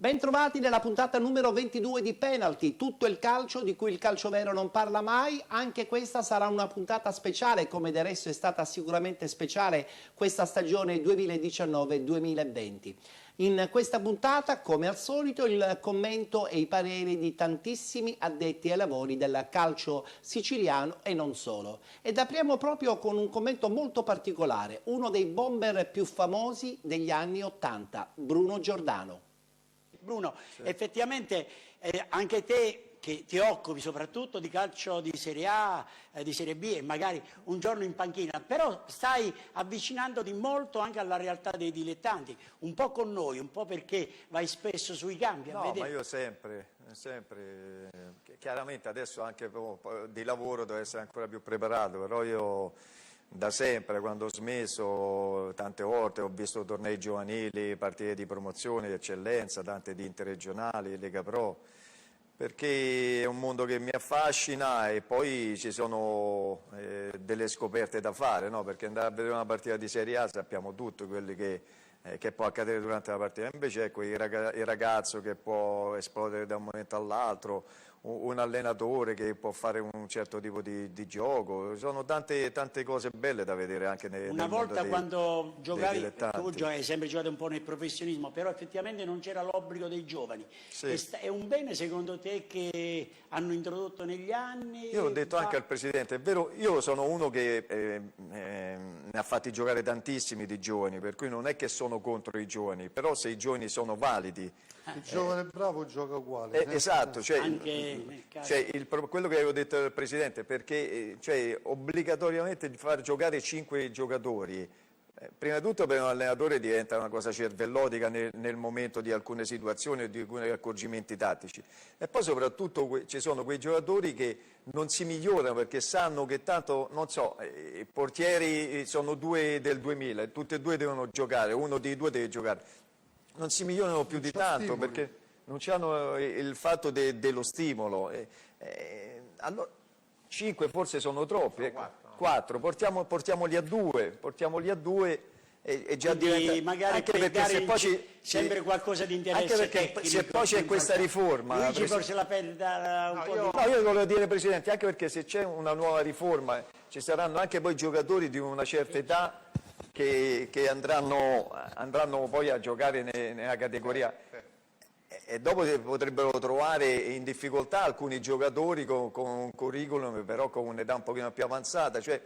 Bentrovati nella puntata numero 22 di Penalty, tutto il calcio di cui il calcio vero non parla mai. Anche questa sarà una puntata speciale, come del resto è stata sicuramente speciale questa stagione 2019-2020. In questa puntata, come al solito, il commento e i pareri di tantissimi addetti ai lavori del calcio siciliano e non solo. Ed apriamo proprio con un commento molto particolare, uno dei bomber più famosi degli anni '80, Bruno Giordano. Bruno, sì. Effettivamente anche te che ti occupi soprattutto di calcio di Serie A, di Serie B e magari un giorno in panchina, però stai avvicinandoti molto anche alla realtà dei dilettanti, un po' con noi, un po' perché vai spesso sui campi a vedere. Ma io sempre, chiaramente adesso anche di lavoro devo essere ancora più preparato, però io da sempre, quando ho smesso, tante volte ho visto tornei giovanili, partite di promozione, di eccellenza, tante di interregionali, Lega Pro, perché è un mondo che mi affascina e poi ci sono delle scoperte da fare, no? Perché andare a vedere una partita di Serie A sappiamo tutto quelli che può accadere durante la partita, invece ecco il ragazzo che può esplodere da un momento all'altro, un allenatore che può fare un certo tipo di gioco, sono tante cose belle da vedere anche nel Una volta quando giocavi, tu hai sempre giocato un po' nel professionismo, però effettivamente non c'era l'obbligo dei giovani. Sì. È un bene secondo te che hanno introdotto negli anni? Io ho detto anche al Presidente, è vero, io sono uno che ne ha fatti giocare tantissimi di giovani, per cui non è che sono contro i giovani, però se i giovani sono validi... Il giovane bravo gioca uguale. Esatto, cioè, quello che avevo detto al Presidente, perché obbligatoriamente far giocare 5 giocatori, prima di tutto per un allenatore diventa una cosa cervellotica nel momento di alcune situazioni o di alcuni accorgimenti tattici, e poi soprattutto ci sono quei giocatori che non si migliorano perché sanno che tanto, non so, i portieri sono 2 del 2000, tutti e 2 devono giocare, uno dei 2 deve giocare. Non si migliorano più di tanto perché non hanno il fatto dello stimolo. Allora, 5 forse sono troppi, 4, portiamoli a 2, e già diventa... magari anche perché se poi sempre qualcosa di interessante. Anche perché se poi c'è questa riforma... Luigi forse la perda un po' di... No, io volevo dire, Presidente, anche perché se c'è una nuova riforma ci saranno anche poi giocatori di una certa età che andranno poi a giocare nella categoria e dopo potrebbero trovare in difficoltà alcuni giocatori con un curriculum però con un'età un pochino più avanzata, cioè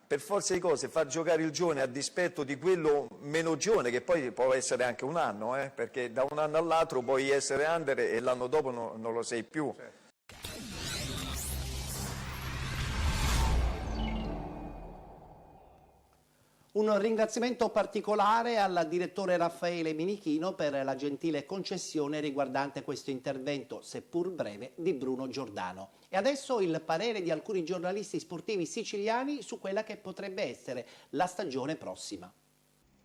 per forza di cose far giocare il giovane a dispetto di quello meno giovane, che poi può essere anche un anno, perché da un anno all'altro puoi essere under e l'anno dopo non lo sei più. Un ringraziamento particolare al direttore Raffaele Minichino per la gentile concessione riguardante questo intervento, seppur breve, di Bruno Giordano. E adesso il parere di alcuni giornalisti sportivi siciliani su quella che potrebbe essere la stagione prossima.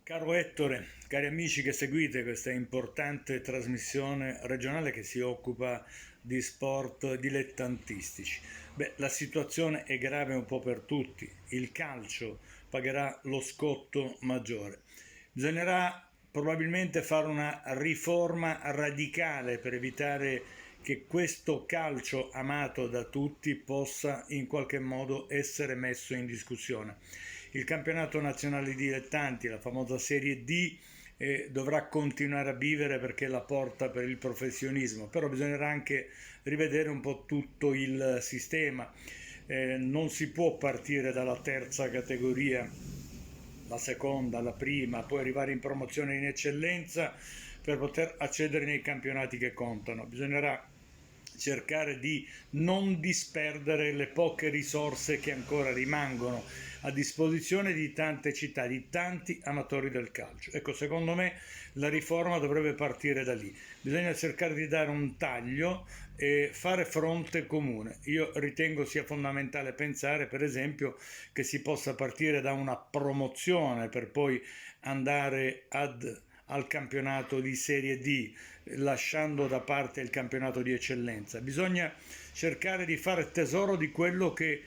Caro Ettore, cari amici che seguite questa importante trasmissione regionale che si occupa di sport dilettantistici. La situazione è grave un po' per tutti. Il calcio pagherà lo scotto maggiore. Bisognerà probabilmente fare una riforma radicale per evitare che questo calcio amato da tutti possa in qualche modo essere messo in discussione. Il campionato nazionale dilettanti, la famosa Serie D, dovrà continuare a vivere perché è la porta per il professionismo, però bisognerà anche rivedere un po' tutto il sistema. Non si può partire dalla terza categoria, la seconda, la prima, poi arrivare in promozione in eccellenza per poter accedere nei campionati che contano. Bisognerà cercare di non disperdere le poche risorse che ancora rimangono a disposizione di tante città, di tanti amatori del calcio. Ecco, secondo me la riforma dovrebbe partire da lì. Bisogna cercare di dare un taglio e fare fronte comune. Io ritengo sia fondamentale pensare, per esempio, che si possa partire da una promozione per poi andare al campionato di Serie D, lasciando da parte il campionato di eccellenza. Bisogna cercare di fare tesoro di quello che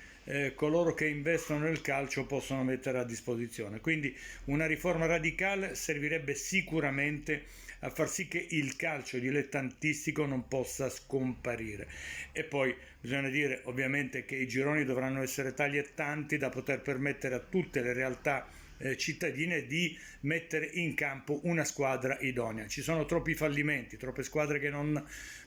coloro che investono nel calcio possono mettere a disposizione. Quindi una riforma radicale servirebbe sicuramente a far sì che il calcio dilettantistico non possa scomparire. E poi bisogna dire ovviamente che i gironi dovranno essere tali e tanti da poter permettere a tutte le realtà cittadine di mettere in campo una squadra idonea. Ci sono troppi fallimenti, troppe squadre che non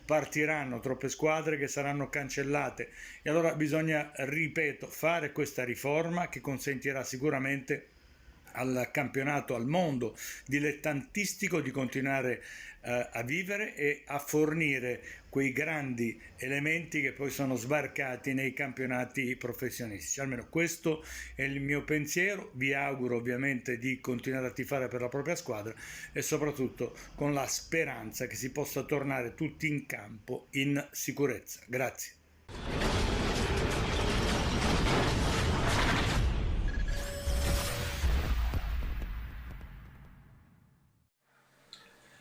partiranno, troppe squadre che saranno cancellate, e allora bisogna, ripeto, fare questa riforma che consentirà sicuramente al campionato, al mondo dilettantistico di continuare a vivere e a fornire quei grandi elementi che poi sono sbarcati nei campionati professionistici. Almeno questo è il mio pensiero. Vi auguro ovviamente di continuare a tifare per la propria squadra e soprattutto con la speranza che si possa tornare tutti in campo in sicurezza. Grazie.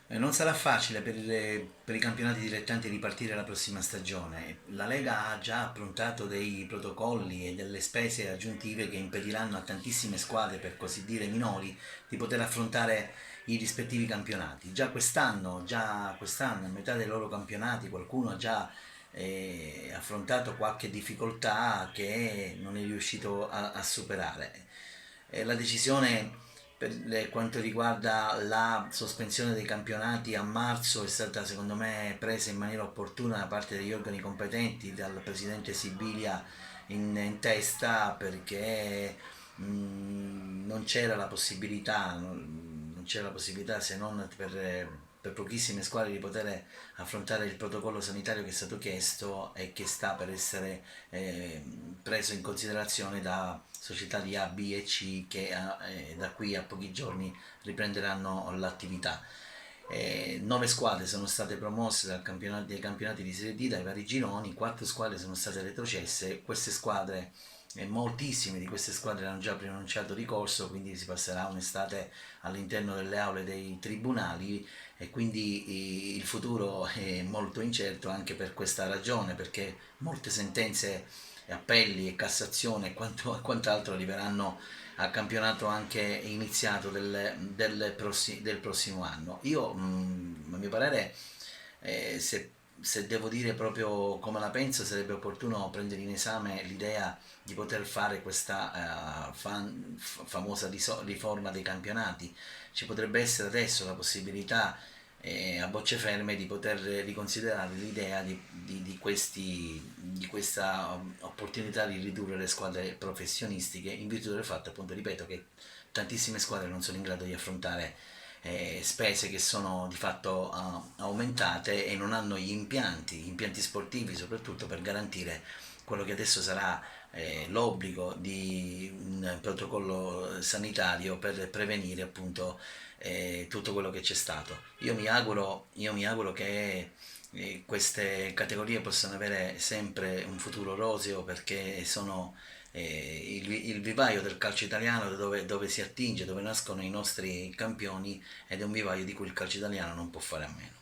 Non sarà facile per i campionati dilettanti ripartire la prossima stagione. La Lega ha già approntato dei protocolli e delle spese aggiuntive che impediranno a tantissime squadre, per così dire minori, di poter affrontare i rispettivi campionati. Già quest'anno, a metà dei loro campionati, qualcuno ha già affrontato qualche difficoltà che non è riuscito a superare. La decisione per quanto riguarda la sospensione dei campionati a marzo è stata, secondo me, presa in maniera opportuna da parte degli organi competenti, dal presidente Sibilia in testa, perché non c'era la possibilità, se non per pochissime squadre, di poter affrontare il protocollo sanitario che è stato chiesto e che sta per essere preso in considerazione da società di A, B e C che da qui a pochi giorni riprenderanno l'attività. 9 squadre sono state promosse dai campionati di Serie D, dai vari gironi, 4 squadre sono state retrocesse. Queste squadre, moltissime di queste squadre hanno già preannunciato ricorso, quindi si passerà un'estate all'interno delle aule dei tribunali, e quindi il futuro è molto incerto anche per questa ragione, perché molte sentenze, appelli e Cassazione e quant'altro arriveranno al campionato anche iniziato del prossimo anno. Io, a mio parere, se devo dire proprio come la penso, sarebbe opportuno prendere in esame l'idea di poter fare questa famosa riforma dei campionati. Ci potrebbe essere adesso la possibilità, a bocce ferme, di poter riconsiderare l'idea di questa opportunità di ridurre le squadre professionistiche, in virtù del fatto, appunto, ripeto, che tantissime squadre non sono in grado di affrontare spese che sono di fatto aumentate, e non hanno gli impianti sportivi, soprattutto per garantire quello che adesso sarà l'obbligo di un protocollo sanitario per prevenire, appunto, tutto quello che c'è stato. Io mi auguro che queste categorie possano avere sempre un futuro roseo, perché sono il vivaio del calcio italiano, dove si attinge, dove nascono i nostri campioni, ed è un vivaio di cui il calcio italiano non può fare a meno.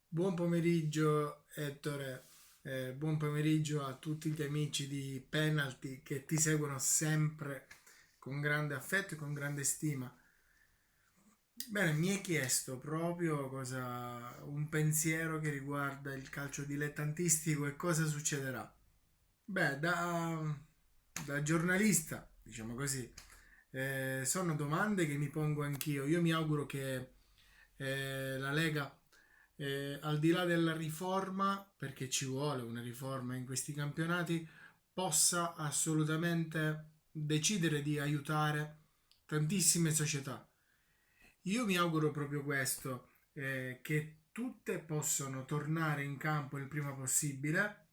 Buon pomeriggio Ettore, buon pomeriggio a tutti gli amici di Penalty che ti seguono sempre con grande affetto e con grande stima. Bene, mi hai chiesto proprio un pensiero che riguarda il calcio dilettantistico e cosa succederà. Beh, da giornalista, diciamo così, sono domande che mi pongo anch'io. Io mi auguro che la Lega, al di là della riforma, perché ci vuole una riforma in questi campionati, possa assolutamente decidere di aiutare tantissime società. Io mi auguro proprio questo, che tutte possano tornare in campo il prima possibile,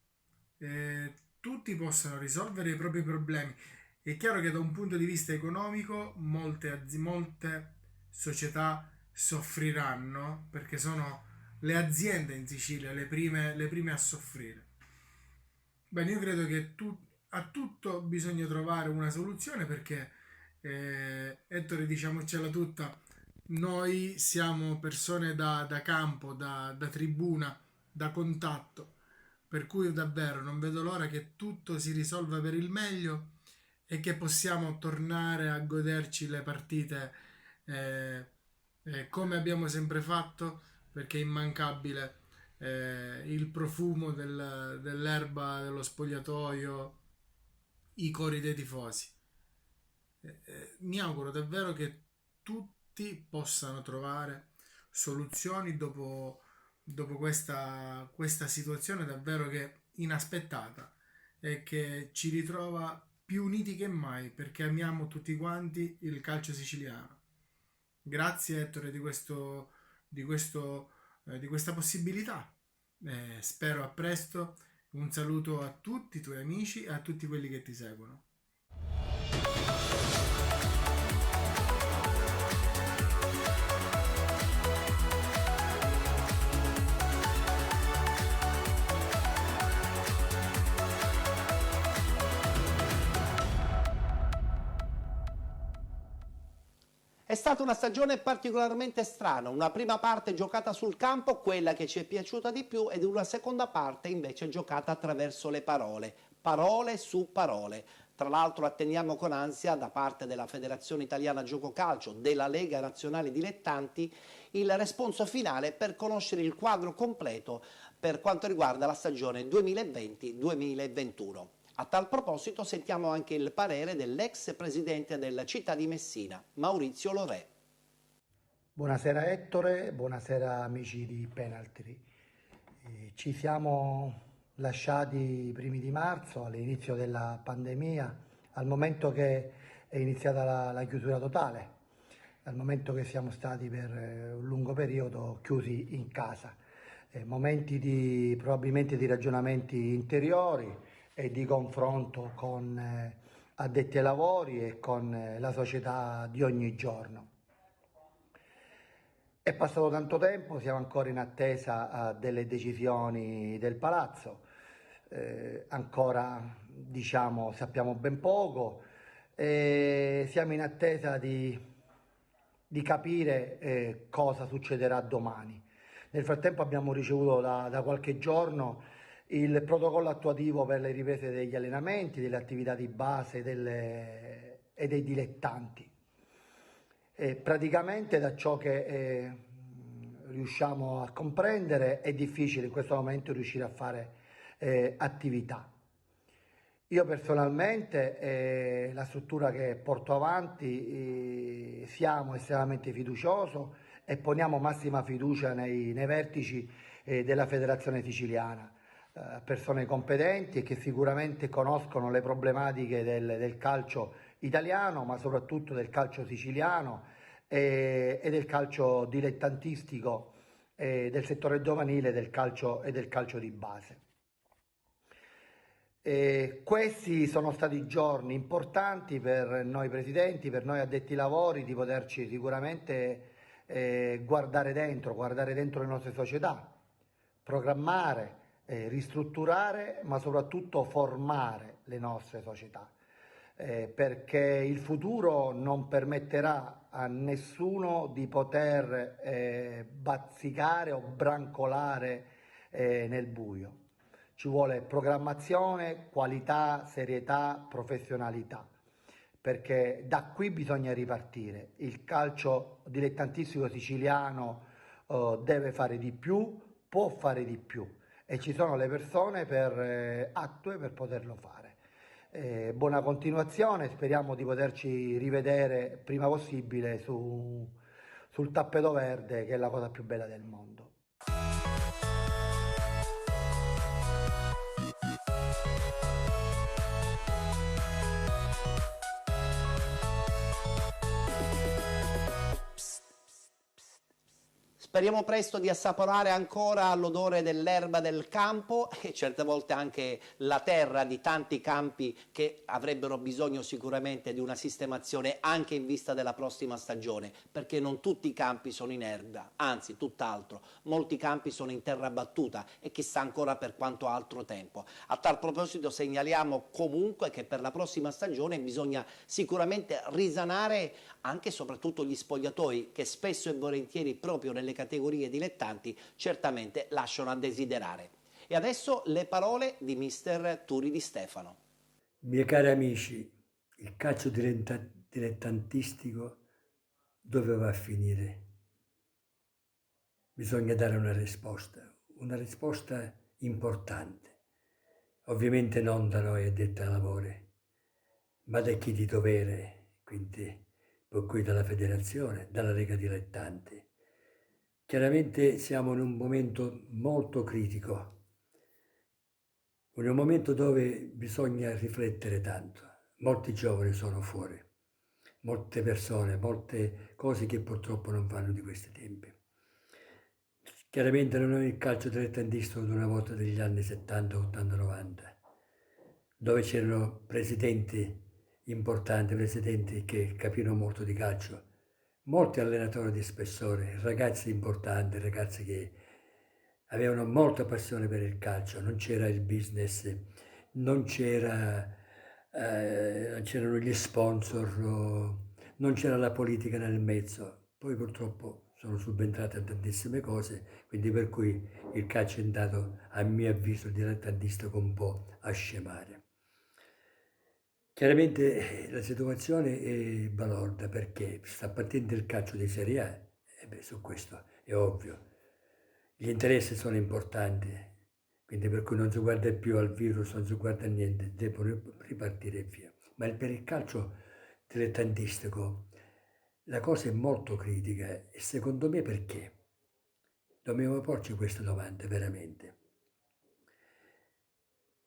tutti possano risolvere i propri problemi. È chiaro che da un punto di vista economico molte società soffriranno, perché sono le aziende in Sicilia le prime a soffrire. Bene, io credo che a tutto bisogna trovare una soluzione, perché Ettore, diciamocela tutta, noi siamo persone da campo, da tribuna, da contatto, per cui davvero non vedo l'ora che tutto si risolva per il meglio e che possiamo tornare a goderci le partite come abbiamo sempre fatto, perché è immancabile il profumo dell'erba dello spogliatoio, i cori dei tifosi. Mi auguro davvero che tutti possano trovare soluzioni dopo questa situazione davvero che inaspettata e che ci ritrova più uniti che mai, perché amiamo tutti quanti il calcio siciliano. Grazie Ettore di questa possibilità. Spero a presto. Un saluto a tutti i tuoi amici e a tutti quelli che ti seguono. È stata una stagione particolarmente strana, una prima parte giocata sul campo, quella che ci è piaciuta di più, ed una seconda parte invece giocata attraverso le parole, parole su parole. Tra l'altro attendiamo con ansia da parte della Federazione Italiana Gioco Calcio, della Lega Nazionale Dilettanti, il responso finale per conoscere il quadro completo per quanto riguarda la stagione 2020-2021. A tal proposito sentiamo anche il parere dell'ex presidente della città di Messina, Maurizio Lorè. Buonasera Ettore, buonasera amici di Penalty. Ci siamo lasciati i primi di marzo, all'inizio della pandemia, al momento che è iniziata la chiusura totale, al momento che siamo stati per un lungo periodo chiusi in casa. Momenti probabilmente di ragionamenti interiori e di confronto con addetti ai lavori e con la società di ogni giorno. È passato tanto tempo, siamo ancora in attesa delle decisioni del Palazzo, ancora sappiamo ben poco, siamo in attesa di capire cosa succederà domani. Nel frattempo abbiamo ricevuto da qualche giorno il protocollo attuativo per le riprese degli allenamenti, delle attività di base e dei dilettanti. Praticamente da ciò che riusciamo a comprendere è difficile in questo momento riuscire a fare attività. Io personalmente, la struttura che porto avanti, siamo estremamente fiducioso e poniamo massima fiducia nei vertici della Federazione Siciliana. Persone competenti e che sicuramente conoscono le problematiche del calcio italiano, ma soprattutto del calcio siciliano e del calcio dilettantistico, del settore giovanile del calcio e del calcio di base. Questi sono stati giorni importanti per noi presidenti, per noi addetti ai lavori, di poterci sicuramente guardare dentro le nostre società, programmare, ristrutturare, ma soprattutto formare le nostre società, perché il futuro non permetterà a nessuno di poter bazzicare o brancolare nel buio. Ci vuole programmazione, qualità, serietà, professionalità, perché da qui bisogna ripartire. Il calcio dilettantistico siciliano deve fare di più, può fare di più, e ci sono le persone attue per poterlo fare. Buona continuazione, speriamo di poterci rivedere prima possibile sul tappeto verde, che è la cosa più bella del mondo. Speriamo presto di assaporare ancora l'odore dell'erba del campo e certe volte anche la terra di tanti campi che avrebbero bisogno sicuramente di una sistemazione anche in vista della prossima stagione, perché non tutti i campi sono in erba, anzi tutt'altro, molti campi sono in terra battuta e chissà ancora per quanto altro tempo. A tal proposito segnaliamo comunque che per la prossima stagione bisogna sicuramente risanare anche e soprattutto gli spogliatoi che spesso e volentieri proprio nelle categorie dilettanti certamente lasciano a desiderare. E adesso le parole di mister Turi Di Stefano. Miei cari amici, il calcio dilettantistico dove va a finire? Bisogna dare una risposta importante, ovviamente non da noi addetti ai lavori, ma da chi di dovere, quindi per cui dalla federazione, dalla Lega Dilettanti. Chiaramente siamo in un momento molto critico, in un momento dove bisogna riflettere tanto. Molti giovani sono fuori, molte persone, molte cose che purtroppo non vanno di questi tempi. Chiaramente non è il calcio dilettantistico di una volta degli anni 70, 80, 90, dove c'erano presidenti importanti, presidenti che capivano molto di calcio, molti allenatori di spessore, ragazzi importanti, ragazzi che avevano molta passione per il calcio, non c'era il business, non c'erano gli sponsor, non c'era la politica nel mezzo. Poi purtroppo sono subentrate tantissime cose, quindi per cui il calcio è andato, a mio avviso, dilettantistico un po' a scemare. Chiaramente la situazione è balorda perché sta partendo il calcio di Serie A, e su questo è ovvio. Gli interessi sono importanti, quindi per cui non si guarda più al virus, non si guarda a niente, devono ripartire via. Ma per il calcio dilettantistico la cosa è molto critica e secondo me perché? Dobbiamo porci queste domande veramente.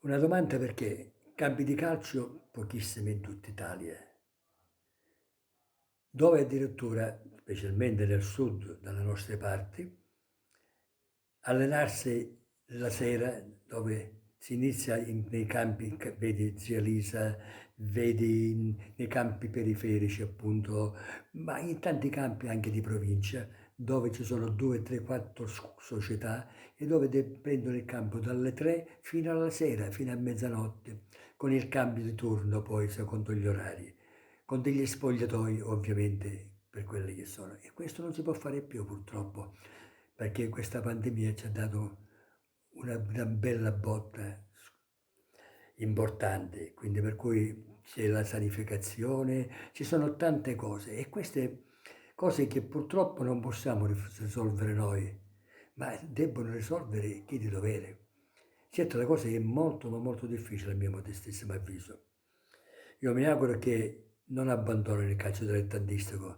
Una domanda perché campi di calcio pochissimi in tutta Italia, dove addirittura, specialmente nel sud, dalle nostre parti, allenarsi la sera dove si inizia nei campi, vedi zia Lisa, vedi nei campi periferici appunto, ma in tanti campi anche di provincia, dove ci sono 2, 3, 4 società e dove prendono il campo dalle 3 fino alla sera, fino a mezzanotte, con il cambio di turno poi secondo gli orari, con degli spogliatoi ovviamente per quelli che sono. E questo non si può fare più purtroppo, perché questa pandemia ci ha dato una bella botta importante, quindi per cui c'è la sanificazione, ci sono tante cose e queste cose che purtroppo non possiamo risolvere noi, ma debbono risolvere chi di dovere. Certo, la cosa è molto ma molto difficile a mio modestissimo avviso. Io mi auguro che non abbandonino il calcio dilettantistico,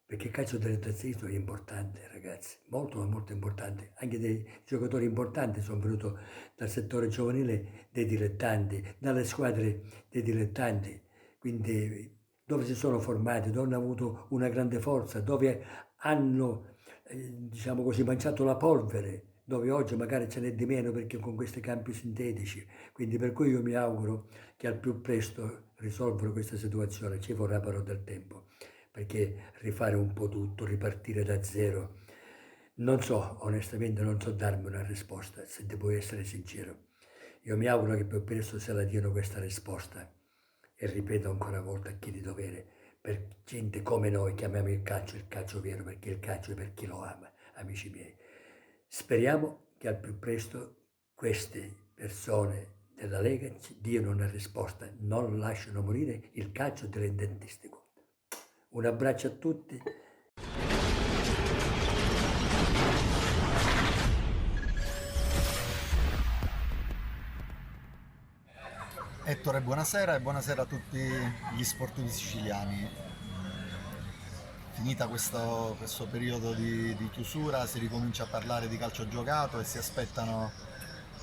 perché il calcio dilettantistico è importante, ragazzi, molto ma molto importante. Anche dei giocatori importanti sono venuti dal settore giovanile dei dilettanti, dalle squadre dei dilettanti, quindi dove si sono formati, dove hanno avuto una grande forza, dove hanno, diciamo così, mangiato la polvere, dove oggi magari ce n'è di meno perché con questi campi sintetici. Quindi per cui io mi auguro che al più presto risolvano questa situazione, ci vorrà però del tempo, perché rifare un po' tutto, ripartire da zero, non so, onestamente non so darmi una risposta, se devo essere sincero. Io mi auguro che più presto se la diano questa risposta, e ripeto ancora una volta a chi di dovere, per gente come noi che amiamo il calcio vero, perché il calcio è per chi lo ama, amici miei. Speriamo che al più presto queste persone della Lega ci diano una risposta, non lasciano morire il calcio dilettantistico. Un abbraccio a tutti. Ettore, buonasera e buonasera a tutti gli sportivi siciliani. Finita questo periodo di chiusura, si ricomincia a parlare di calcio giocato e si aspettano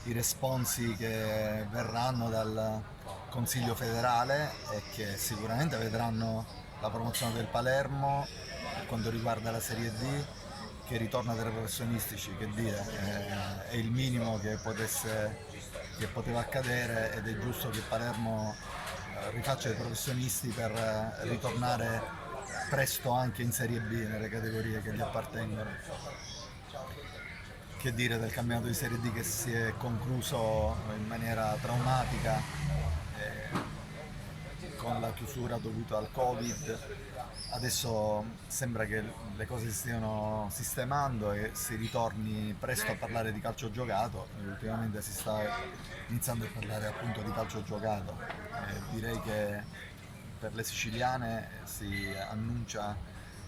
i responsi che verranno dal Consiglio federale e che sicuramente vedranno la promozione del Palermo per quanto riguarda la Serie D, che ritorna tra i professionistici, che dire, è il minimo che poteva accadere, ed è giusto che Palermo rifaccia i professionisti per ritornare presto anche in Serie B, nelle categorie che gli appartengono. Che dire del campionato di Serie D che si è concluso in maniera traumatica, con la chiusura dovuta al Covid. Adesso sembra che le cose si stiano sistemando e si ritorni presto a parlare di calcio giocato. Ultimamente si sta iniziando a parlare appunto di calcio giocato. Direi che per le siciliane si annuncia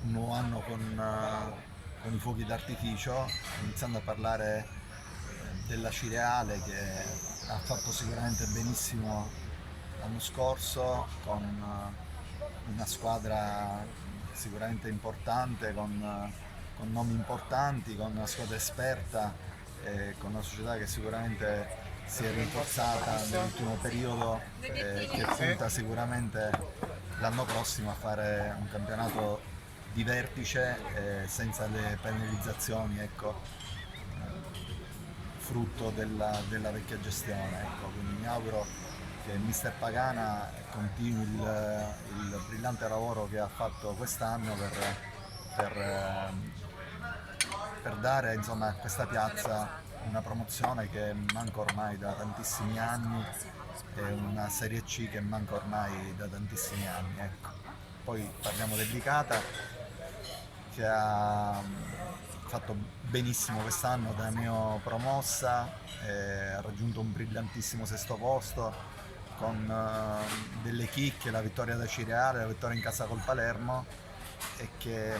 un nuovo anno con i fuochi d'artificio, iniziando a parlare della Cireale, che ha fatto sicuramente benissimo l'anno scorso, con una squadra sicuramente importante, con nomi importanti, con una squadra esperta, con una società che sicuramente si è rinforzata nell'ultimo periodo, che punta sicuramente l'anno prossimo a fare un campionato di vertice, senza le penalizzazioni, ecco, frutto della vecchia gestione. Ecco. Quindi mi auguro che mister Pagana continui il brillante lavoro che ha fatto quest'anno per dare, insomma, a questa piazza una promozione che manca ormai da tantissimi anni, e una Serie C che manca ormai da tantissimi anni. Ecco. Poi parliamo del Licata, che ha fatto benissimo quest'anno da neopromossa, ha raggiunto un brillantissimo sesto posto, con delle chicche, la vittoria da Cireale, la vittoria in casa col Palermo, e che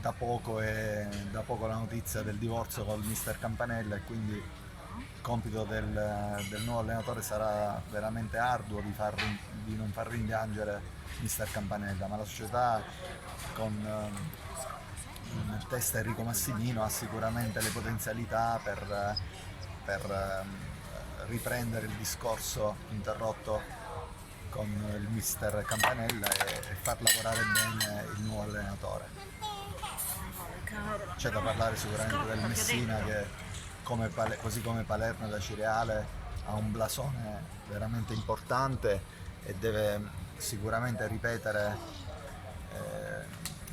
da poco la notizia del divorzio col mister Campanella, e quindi il compito del nuovo allenatore sarà veramente arduo di non far rimpiangere mister Campanella, ma la società con in testa Enrico Massimino ha sicuramente le potenzialità per riprendere il discorso interrotto con il mister Campanella e far lavorare bene il nuovo allenatore. C'è da parlare sicuramente del Messina, che così come Palermo da Cireale ha un blasone veramente importante e deve sicuramente ripetere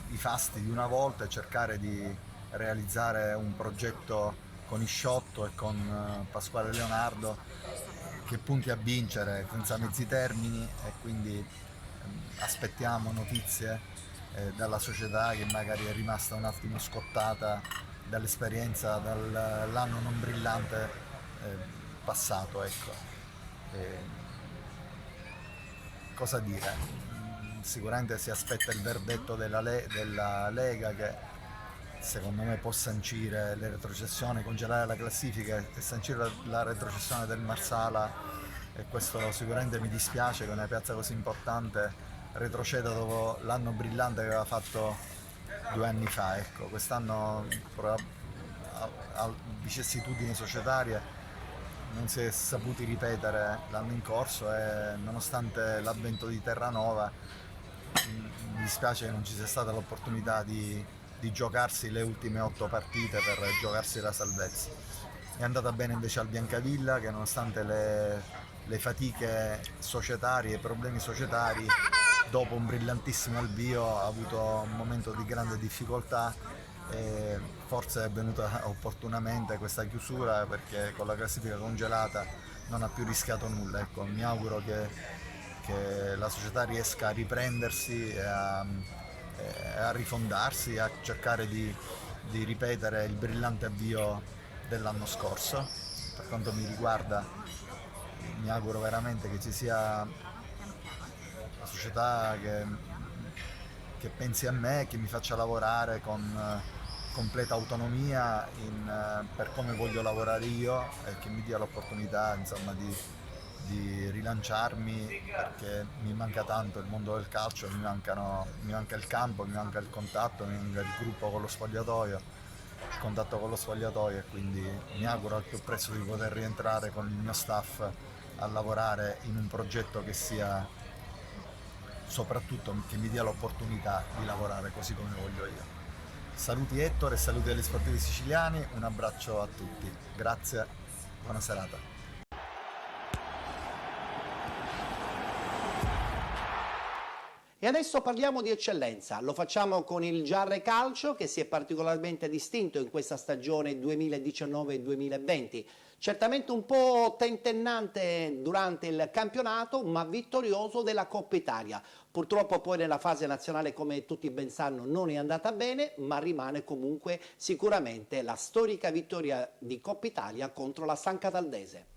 i fasti di una volta e cercare di realizzare un progetto con Isciotto e con Pasquale Leonardo che punti a vincere senza mezzi termini, e quindi aspettiamo notizie dalla società, che magari è rimasta un attimo scottata dall'esperienza, dall'anno non brillante passato. Ecco. Cosa dire? Sicuramente si aspetta il verdetto della Lega, che secondo me può sancire le retrocessioni, congelare la classifica e sancire la retrocessione del Marsala, e questo sicuramente mi dispiace che una piazza così importante retroceda dopo l'anno brillante che aveva fatto 2 anni fa. Ecco. Quest'anno a vicissitudini societarie non si è saputi ripetere l'anno in corso, e nonostante l'avvento di Terranova mi dispiace che non ci sia stata l'opportunità di giocarsi le ultime 8 partite per giocarsi la salvezza. È andata bene invece al Biancavilla, che nonostante le fatiche societarie, i problemi societari, dopo un brillantissimo avvio ha avuto un momento di grande difficoltà, e forse è venuta opportunamente questa chiusura, perché con la classifica congelata non ha più rischiato nulla. Ecco, mi auguro che la società riesca a riprendersi e a rifondarsi, a cercare di ripetere il brillante avvio dell'anno scorso. Per quanto mi riguarda, mi auguro veramente che ci sia una società che pensi a me, che mi faccia lavorare con completa autonomia per come voglio lavorare io, e che mi dia l'opportunità, insomma, di rilanciarmi, perché mi manca tanto il mondo del calcio, mi manca il campo, mi manca il contatto, mi manca il gruppo con lo spogliatoio, il contatto con lo spogliatoio, e quindi mi auguro al più presto di poter rientrare con il mio staff a lavorare in un progetto che sia, soprattutto, che mi dia l'opportunità di lavorare così come voglio io. Saluti Ettore e saluti agli sportivi siciliani, un abbraccio a tutti. Grazie, buona serata. E adesso parliamo di eccellenza, lo facciamo con il Giarre Calcio che si è particolarmente distinto in questa stagione 2019-2020. Certamente un po' tentennante durante il campionato, ma vittorioso della Coppa Italia. Purtroppo poi nella fase nazionale, come tutti ben sanno, non è andata bene, ma rimane comunque sicuramente la storica vittoria di Coppa Italia contro la San Cataldese.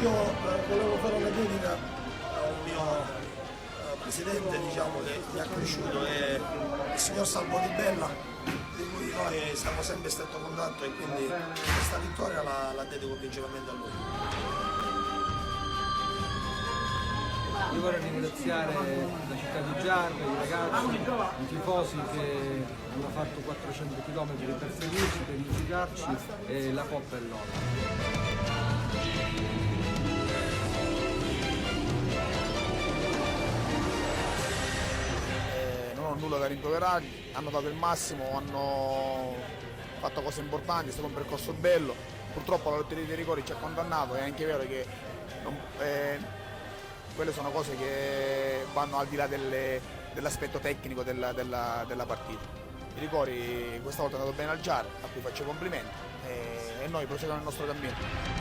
Io volevo fare una critica a un mio presidente, diciamo, che mi ha cresciuto, è il signor Salvo Di Bella, di cui noi siamo sempre in stretto contatto, e quindi questa vittoria la dedico principalmente a lui. Io vorrei ringraziare la città di Giarre, i ragazzi, i tifosi che hanno fatto 400 km per seguirci, per giudicarci, e la Coppa è loro. Non ho nulla da rimproverargli, hanno dato il massimo, hanno fatto cose importanti, è stato un percorso bello. Purtroppo la lotteria dei rigori ci ha condannato, è anche vero che quelle sono cose che vanno al di là dell'aspetto tecnico della partita. I Rigori questa volta è andato bene al GIAR, a cui faccio complimenti, e noi proseguiamo il nostro cammino.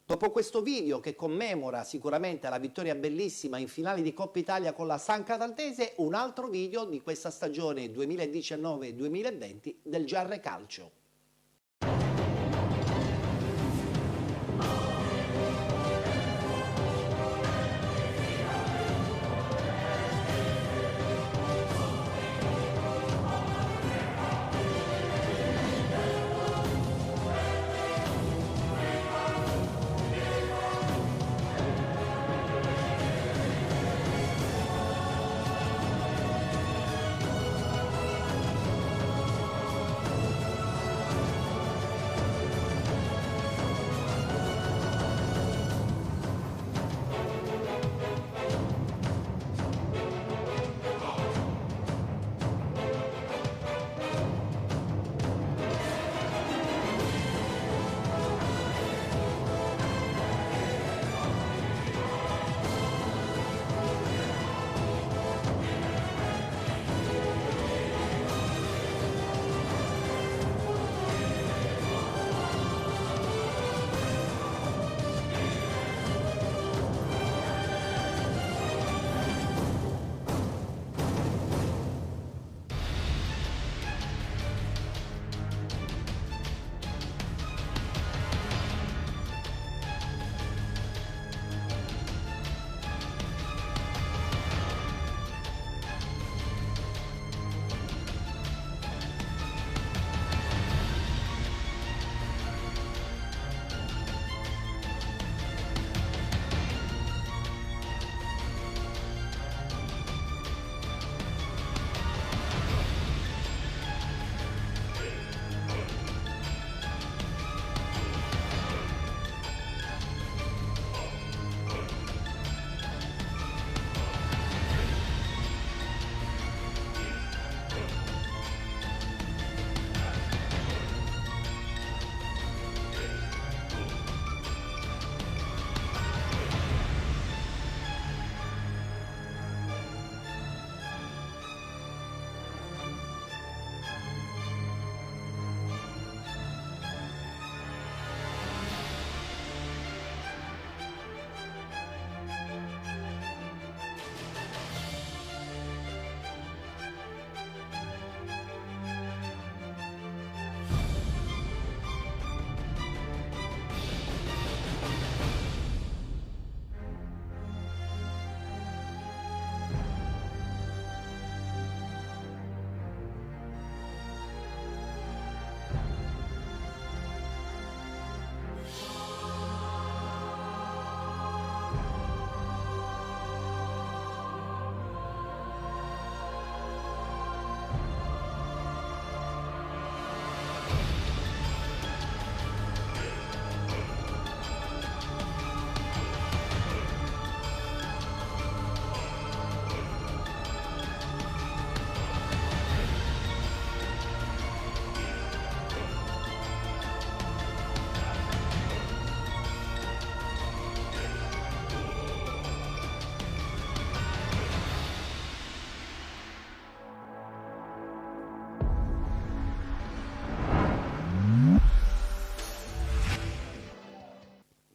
Dopo questo video che commemora sicuramente la vittoria bellissima in finale di Coppa Italia con la San Cataltese, un altro video di questa stagione 2019-2020 del Giarre Calcio.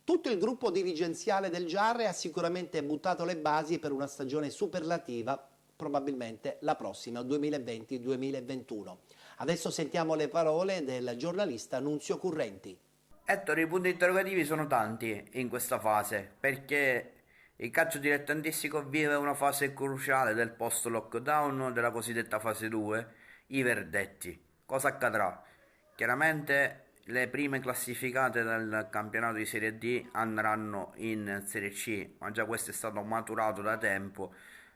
Tutto il gruppo dirigenziale del Giarre ha sicuramente buttato le basi per una stagione superlativa, probabilmente la prossima, 2020-2021. Adesso sentiamo le parole del giornalista Nunzio Currenti. Ettore, i punti interrogativi sono tanti in questa fase, perché il calcio dilettantistico vive una fase cruciale del post-lockdown della cosiddetta fase 2, i verdetti. Cosa accadrà? Chiaramente le prime classificate del campionato di Serie D andranno in Serie C, ma già questo è stato maturato da tempo,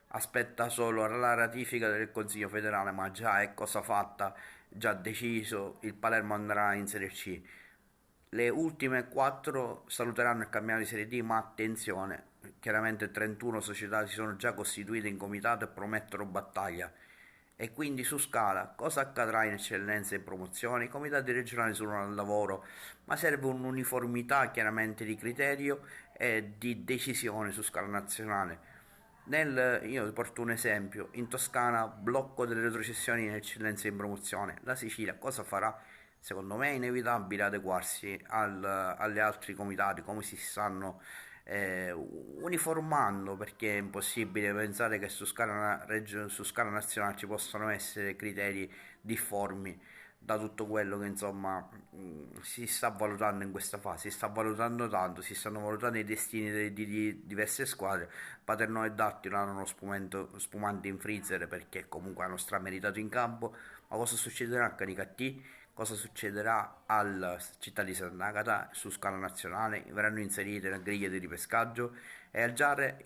aspetta solo la ratifica del Consiglio federale, ma già è cosa fatta, già deciso, il Palermo andrà in Serie C. Le ultime 4 saluteranno il campionato di Serie D, ma attenzione, chiaramente 31 società si sono già costituite in comitato e promettono battaglia. E quindi su Scala cosa accadrà in eccellenza e in promozione? I comitati regionali sono al lavoro, ma serve un'uniformità chiaramente di criterio e di decisione su scala nazionale. Io porto un esempio: in Toscana blocco delle retrocessioni in eccellenza e in promozione. La Sicilia cosa farà? Secondo me è inevitabile adeguarsi agli altri comitati, come si stanno uniformando, perché è impossibile pensare che su scala nazionale ci possano essere criteri difformi da tutto quello che insomma si sta valutando in questa fase. Si sta valutando tanto, si stanno valutando i destini di diverse squadre. Paternò e Dattilo hanno uno spumante in freezer perché comunque hanno strameritato in campo, ma cosa succederà a Canicattì? Cosa succederà alla città di Sant'Agata su scala nazionale? Verranno inserite nella griglia di ripescaggio? E il Giare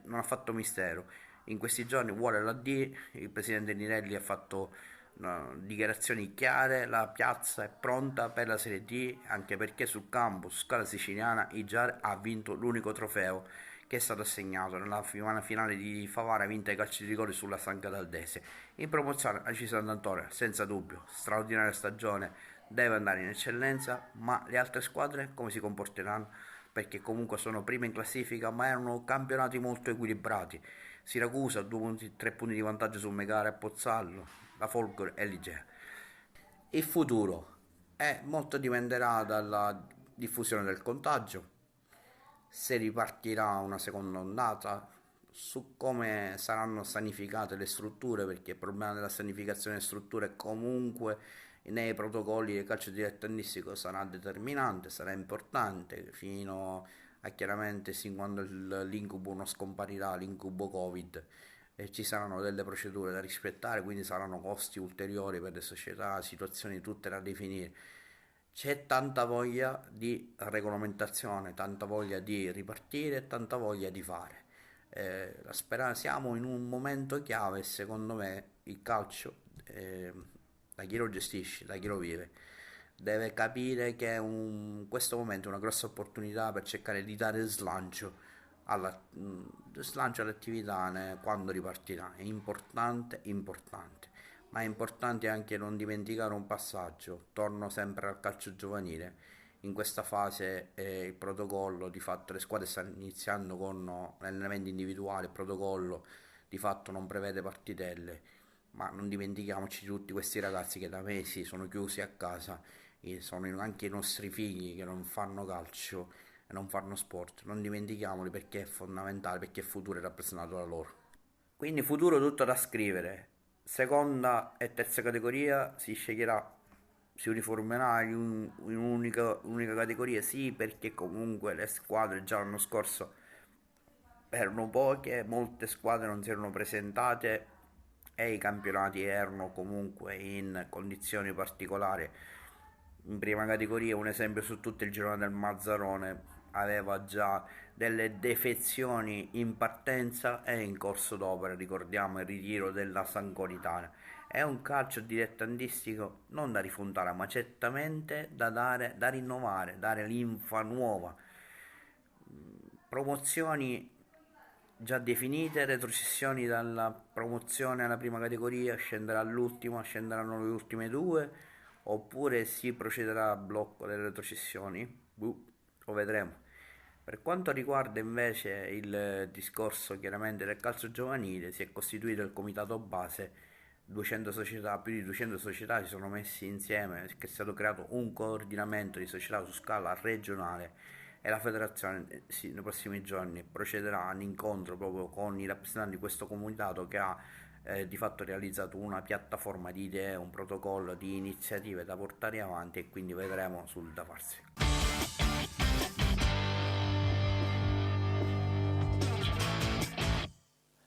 non ha fatto mistero. In questi giorni vuole la D, il presidente Nirelli ha fatto dichiarazioni chiare, la piazza è pronta per la Serie D, anche perché sul campo, su scala siciliana, il Giare ha vinto l'unico trofeo che è stato assegnato nella finale di Favara, vinta ai calci di rigore sulla San Cataldese. In promozione la C Sant'Antonio, senza dubbio, straordinaria stagione, deve andare in eccellenza, ma le altre squadre come si comporteranno? Perché comunque sono prime in classifica, ma erano campionati molto equilibrati. Siracusa 3 punti di vantaggio su Megara e Pozzallo, la Folgore e l'Igea. Il futuro molto dipenderà dalla diffusione del contagio, se ripartirà una seconda ondata, su come saranno sanificate le strutture, perché il problema della sanificazione delle strutture comunque nei protocolli del calcio dilettantistico sarà determinante, sarà importante, fino a chiaramente sin quando l'incubo non scomparirà, l'incubo Covid, e ci saranno delle procedure da rispettare, quindi saranno costi ulteriori per le società, situazioni tutte da definire. C'è tanta voglia di regolamentazione, tanta voglia di ripartire, tanta voglia di fare. Siamo in un momento chiave, secondo me, il calcio, da chi lo gestisce, da chi lo vive, deve capire che questo momento è una grossa opportunità per cercare di dare slancio all'attività quando ripartirà. È importante. Ma è importante anche non dimenticare un passaggio. Torno sempre al calcio giovanile. In questa fase il protocollo, di fatto le squadre stanno iniziando con allenamenti individuali, il protocollo di fatto non prevede partitelle, ma non dimentichiamoci tutti questi ragazzi che da mesi sono chiusi a casa, sono anche i nostri figli che non fanno calcio e non fanno sport, non dimentichiamoli, perché è fondamentale, perché il futuro è rappresentato da loro. Quindi futuro tutto da scrivere. Seconda e terza categoria si sceglierà, si uniformerà in un'unica categoria, sì, perché comunque le squadre già l'anno scorso erano poche, molte squadre non si erano presentate e i campionati erano comunque in condizioni particolari. In prima categoria, un esempio su tutto, il girone del Mazzarone aveva già delle defezioni in partenza e in corso d'opera. Ricordiamo il ritiro della Sancoritana. È un calcio dilettantistico non da rifondare, ma certamente da rinnovare, dare linfa nuova. Promozioni già definite, retrocessioni dalla promozione alla prima categoria, scenderà all'ultima, scenderanno le ultime 2, oppure si procederà a blocco delle retrocessioni? Lo vedremo. Per quanto riguarda invece il discorso chiaramente del calcio giovanile, si è costituito il comitato base, 200 società, più di 200 società si sono messi insieme, è stato creato un coordinamento di società su scala regionale e la federazione nei prossimi giorni procederà all'incontro proprio con i rappresentanti di questo comitato, che ha di fatto realizzato una piattaforma di idee, un protocollo di iniziative da portare avanti, e quindi vedremo sul da farsi.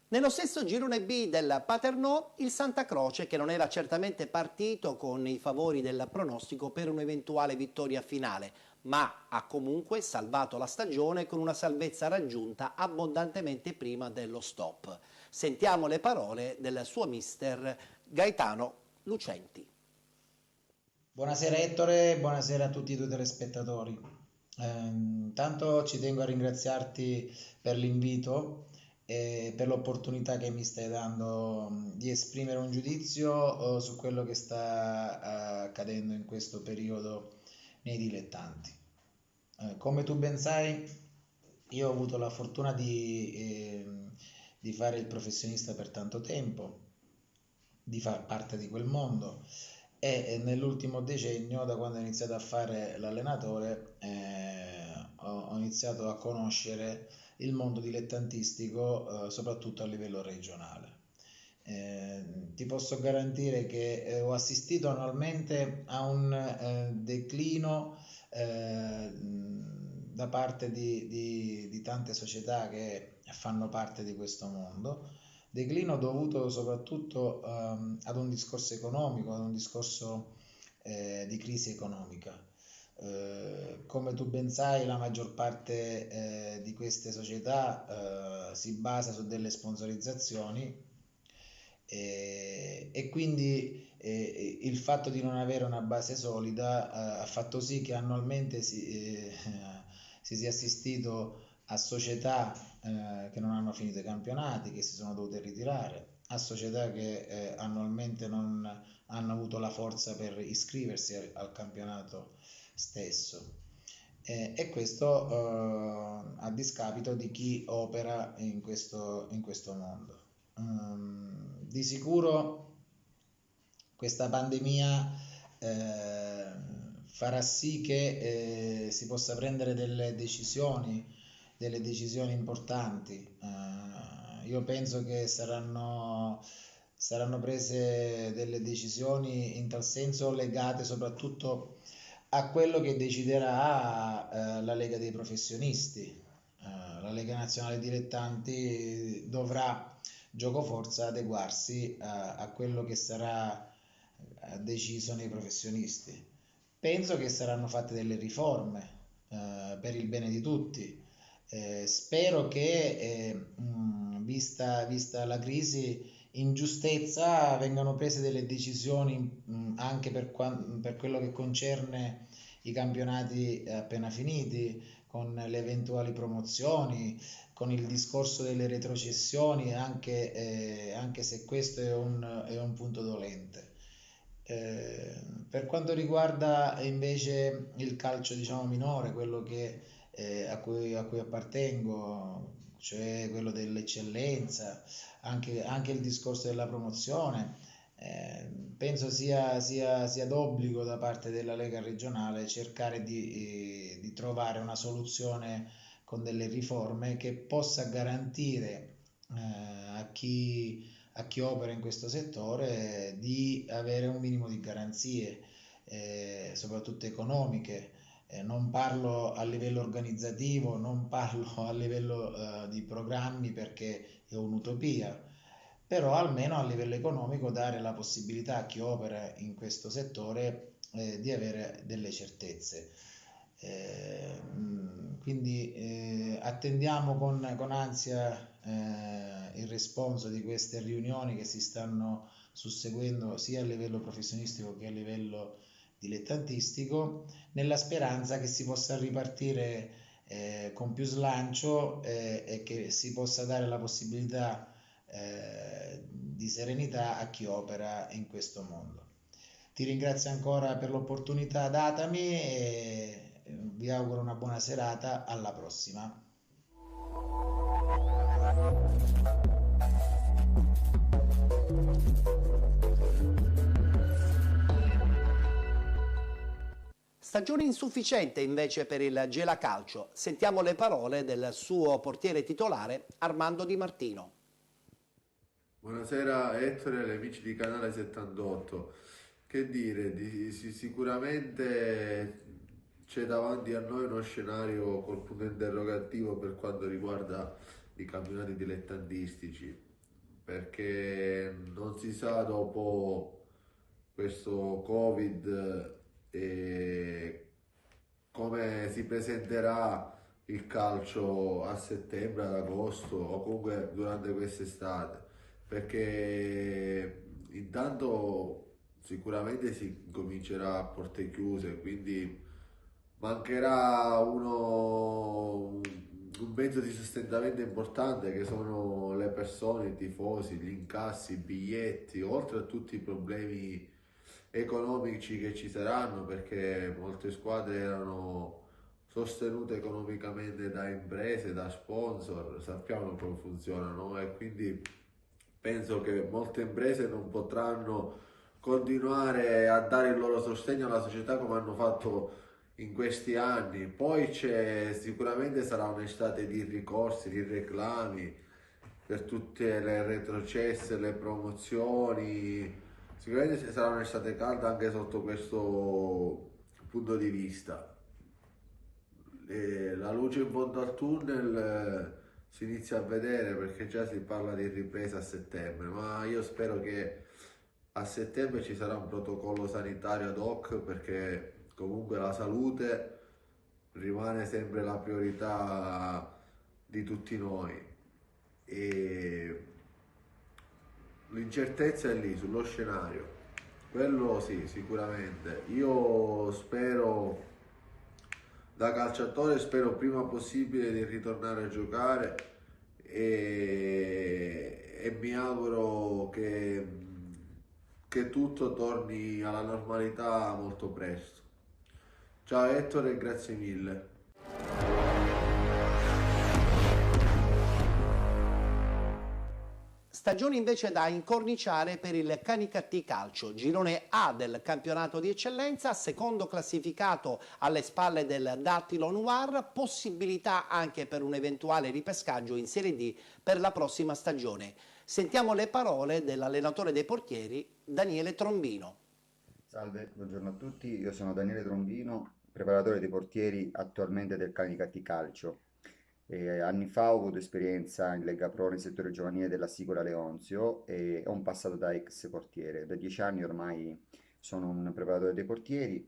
Nello stesso girone B del Paternò, il Santa Croce, che non era certamente partito con i favori del pronostico per un'eventuale vittoria finale, ma ha comunque salvato la stagione con una salvezza raggiunta abbondantemente prima dello stop. Sentiamo le parole del suo mister Gaetano Lucenti. Buonasera Ettore, buonasera a tutti i tuoi telespettatori. Intanto ci tengo a ringraziarti per l'invito e per l'opportunità che mi stai dando di esprimere un giudizio su quello che sta accadendo in questo periodo nei dilettanti. Come tu ben sai, io ho avuto la fortuna di fare il professionista per tanto tempo, di far parte di quel mondo e nell'ultimo decennio, da quando ho iniziato a fare l'allenatore, ho iniziato a conoscere il mondo dilettantistico soprattutto a livello regionale. Ti posso garantire che ho assistito annualmente a un declino da parte di tante società che fanno parte di questo mondo, declino dovuto soprattutto ad un discorso economico, ad un discorso di crisi economica. Come tu ben sai, la maggior parte di queste società si basa su delle sponsorizzazioni e quindi il fatto di non avere una base solida ha fatto sì che annualmente si sia assistito a società che non hanno finito i campionati, che si sono dovute ritirare, a società che annualmente non hanno avuto la forza per iscriversi al campionato stesso. E questo a discapito di chi opera in questo mondo. Di sicuro questa pandemia farà sì che si possa prendere delle decisioni importanti. Io penso che saranno prese delle decisioni in tal senso legate soprattutto a quello che deciderà la Lega dei Professionisti. La Lega Nazionale Dilettanti dovrà giocoforza adeguarsi a quello che sarà deciso nei professionisti. Penso che saranno fatte delle riforme per il bene di tutti. Spero che, vista la crisi, in giustezza vengano prese delle decisioni anche per quello che concerne i campionati appena finiti, con le eventuali promozioni, con il discorso delle retrocessioni, anche se questo è un punto dolente. Per quanto riguarda invece il calcio, diciamo, minore, quello a cui appartengo, cioè quello dell'eccellenza, anche il discorso della promozione, penso sia d'obbligo da parte della Lega regionale cercare di trovare una soluzione con delle riforme che possa garantire a chi opera in questo settore di avere un minimo di garanzie, soprattutto economiche. Non parlo a livello organizzativo, non parlo a livello di programmi perché è un'utopia, però almeno a livello economico dare la possibilità a chi opera in questo settore di avere delle certezze. Quindi attendiamo con ansia il responso di queste riunioni che si stanno susseguendo sia a livello professionistico che a livello dilettantistico, nella speranza che si possa ripartire con più slancio e che si possa dare la possibilità di serenità a chi opera in questo mondo. Ti ringrazio ancora per l'opportunità datami e vi auguro una buona serata, alla prossima. Stagione insufficiente invece per il Gela Calcio. Sentiamo le parole del suo portiere titolare Armando Di Martino. Buonasera Ettore e amici di Canale 78. Che dire, sicuramente c'è davanti a noi uno scenario col punto interrogativo per quanto riguarda i campionati dilettantistici. perché non si sa dopo questo Covid come si presenterà il calcio a settembre, ad agosto o comunque durante quest'estate, perché intanto sicuramente si comincerà a porte chiuse, quindi mancherà un mezzo di sostentamento importante che sono le persone, i tifosi, gli incassi, i biglietti, oltre a tutti i problemi economici che ci saranno, perché molte squadre erano sostenute economicamente da imprese, da sponsor, sappiamo come funzionano, e quindi penso che molte imprese non potranno continuare a dare il loro sostegno alla società come hanno fatto in questi anni. Poi sicuramente sarà un'estate di ricorsi, di reclami per tutte le retrocesse, le promozioni. Sicuramente sarà un'estate calda anche sotto questo punto di vista. La luce in fondo al tunnel si inizia a vedere, perché già si parla di ripresa a settembre, ma io spero che a settembre ci sarà un protocollo sanitario ad hoc, perché comunque la salute rimane sempre la priorità di tutti noi e l'incertezza è lì sullo scenario, quello sì, sicuramente. Io spero, da calciatore, spero prima possibile di ritornare a giocare e mi auguro che tutto torni alla normalità molto presto. Ciao Ettore e grazie mille. Stagione invece da incorniciare per il Canicattì Calcio, girone A del campionato di eccellenza, secondo classificato alle spalle del Dattilo Noir, possibilità anche per un eventuale ripescaggio in Serie D per la prossima stagione. Sentiamo le parole dell'allenatore dei portieri, Daniele Trombino. Salve, buongiorno a tutti, io sono Daniele Trombino, preparatore dei portieri attualmente del Canicattì Calcio. Anni fa ho avuto esperienza in Lega Pro nel settore giovanile della Sicola Leonzio e ho un passato da ex portiere. Da 10 anni ormai sono un preparatore dei portieri.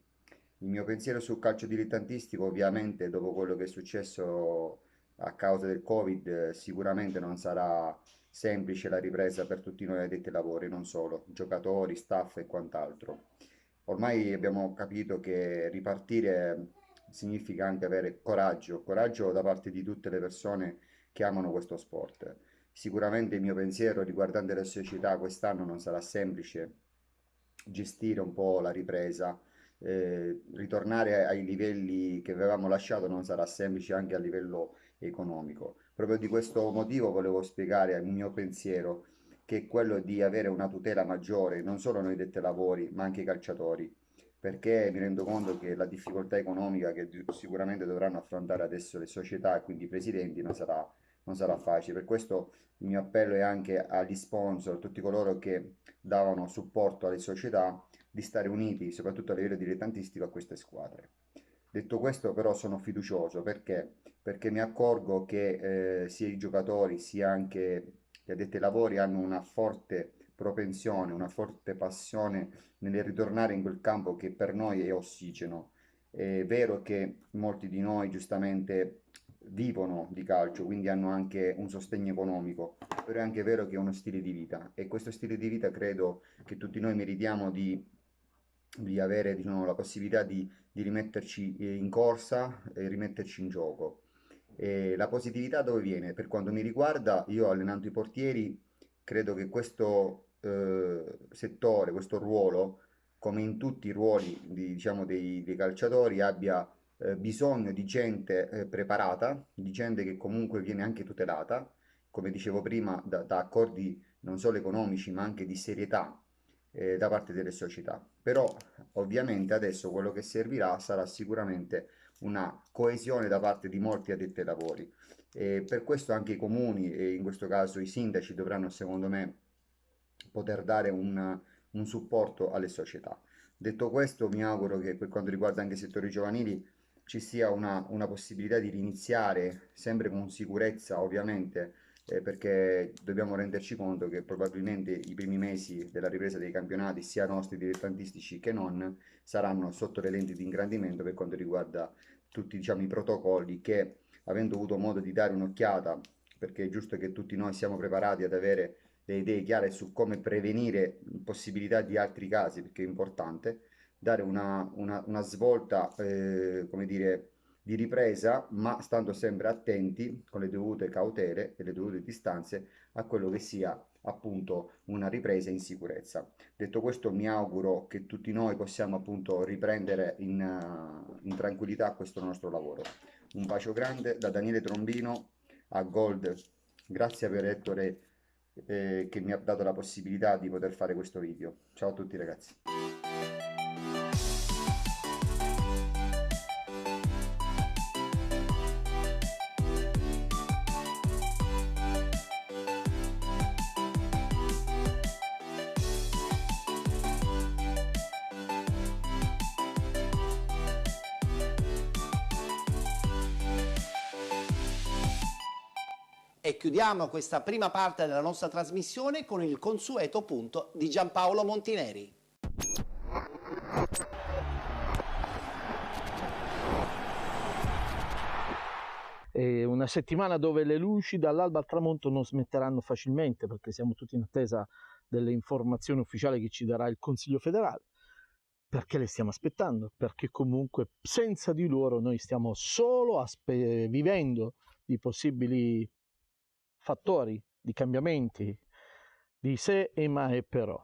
Il mio pensiero sul calcio dilettantistico, ovviamente, dopo quello che è successo a causa del Covid, sicuramente non sarà semplice la ripresa per tutti noi addetti ai lavori, non solo, giocatori, staff e quant'altro. Ormai abbiamo capito che ripartire significa anche avere coraggio da parte di tutte le persone che amano questo sport. Sicuramente il mio pensiero riguardante le società quest'anno non sarà semplice gestire un po' la ripresa, ritornare ai livelli che avevamo lasciato non sarà semplice anche a livello economico. Proprio di questo motivo volevo spiegare il mio pensiero, che è quello di avere una tutela maggiore, non solo noi addetti ai lavori, ma anche i calciatori, perché mi rendo conto che la difficoltà economica che sicuramente dovranno affrontare adesso le società e quindi i presidenti non sarà facile. Per questo il mio appello è anche agli sponsor, a tutti coloro che davano supporto alle società, di stare uniti, soprattutto a livello dilettantistico, a queste squadre. Detto questo, però, sono fiducioso perché mi accorgo che sia i giocatori sia anche gli addetti ai lavori hanno una forte propensione, una forte passione nel ritornare in quel campo che per noi è ossigeno. È vero che molti di noi giustamente vivono di calcio, quindi hanno anche un sostegno economico, però è anche vero che è uno stile di vita e questo stile di vita credo che tutti noi meritiamo di avere, diciamo, la possibilità di rimetterci in corsa e rimetterci in gioco. E la positività dove viene? Per quanto mi riguarda, io allenando i portieri, credo che questo settore, questo ruolo, come in tutti i ruoli diciamo, dei calciatori, abbia bisogno di gente preparata, di gente che comunque viene anche tutelata, come dicevo prima, da accordi non solo economici ma anche di serietà da parte delle società. Però ovviamente adesso quello che servirà sarà sicuramente una coesione da parte di molti addetti ai lavori. Per questo anche i comuni e in questo caso i sindaci dovranno, secondo me, poter dare un supporto alle società. Detto questo, mi auguro che per quanto riguarda anche i settori giovanili ci sia una possibilità di riniziare sempre con sicurezza, ovviamente, perché dobbiamo renderci conto che probabilmente i primi mesi della ripresa dei campionati, sia nostri dilettantistici che non, saranno sotto le lenti di ingrandimento per quanto riguarda tutti, diciamo, i protocolli che, avendo avuto modo di dare un'occhiata, perché è giusto che tutti noi siamo preparati ad avere le idee chiare su come prevenire possibilità di altri casi, perché è importante dare una svolta, come dire, di ripresa, ma stando sempre attenti con le dovute cautele e le dovute distanze a quello che sia appunto una ripresa in sicurezza. Detto questo, mi auguro che tutti noi possiamo appunto riprendere in tranquillità questo nostro lavoro. Un bacio grande da Daniele Trombino a Gold. Grazie per Ettore che mi ha dato la possibilità di poter fare questo video. Ciao a tutti ragazzi. E chiudiamo questa prima parte della nostra trasmissione con il consueto punto di Giampaolo Montineri. È una settimana dove le luci dall'alba al tramonto non smetteranno facilmente, perché siamo tutti in attesa delle informazioni ufficiali che ci darà il Consiglio federale. Perché le stiamo aspettando? Perché comunque senza di loro noi stiamo solo vivendo di possibili fattori, di cambiamenti, di se e ma e però.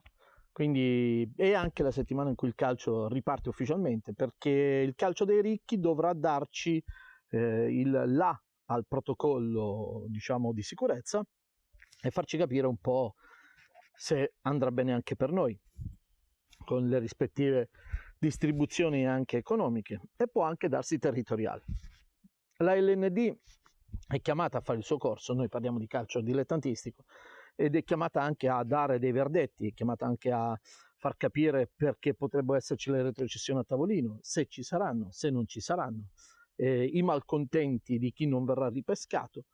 Quindi è anche la settimana in cui il calcio riparte ufficialmente, perché il calcio dei ricchi dovrà darci il là al protocollo, diciamo, di sicurezza e farci capire un po' se andrà bene anche per noi, con le rispettive distribuzioni anche economiche, e può anche darsi territoriale. La LND è chiamata a fare il suo corso, noi parliamo di calcio dilettantistico, ed è chiamata anche a dare dei verdetti, è chiamata anche a far capire perché potrebbero esserci le retrocessioni a tavolino, se ci saranno, se non ci saranno, i malcontenti di chi non verrà ripescato,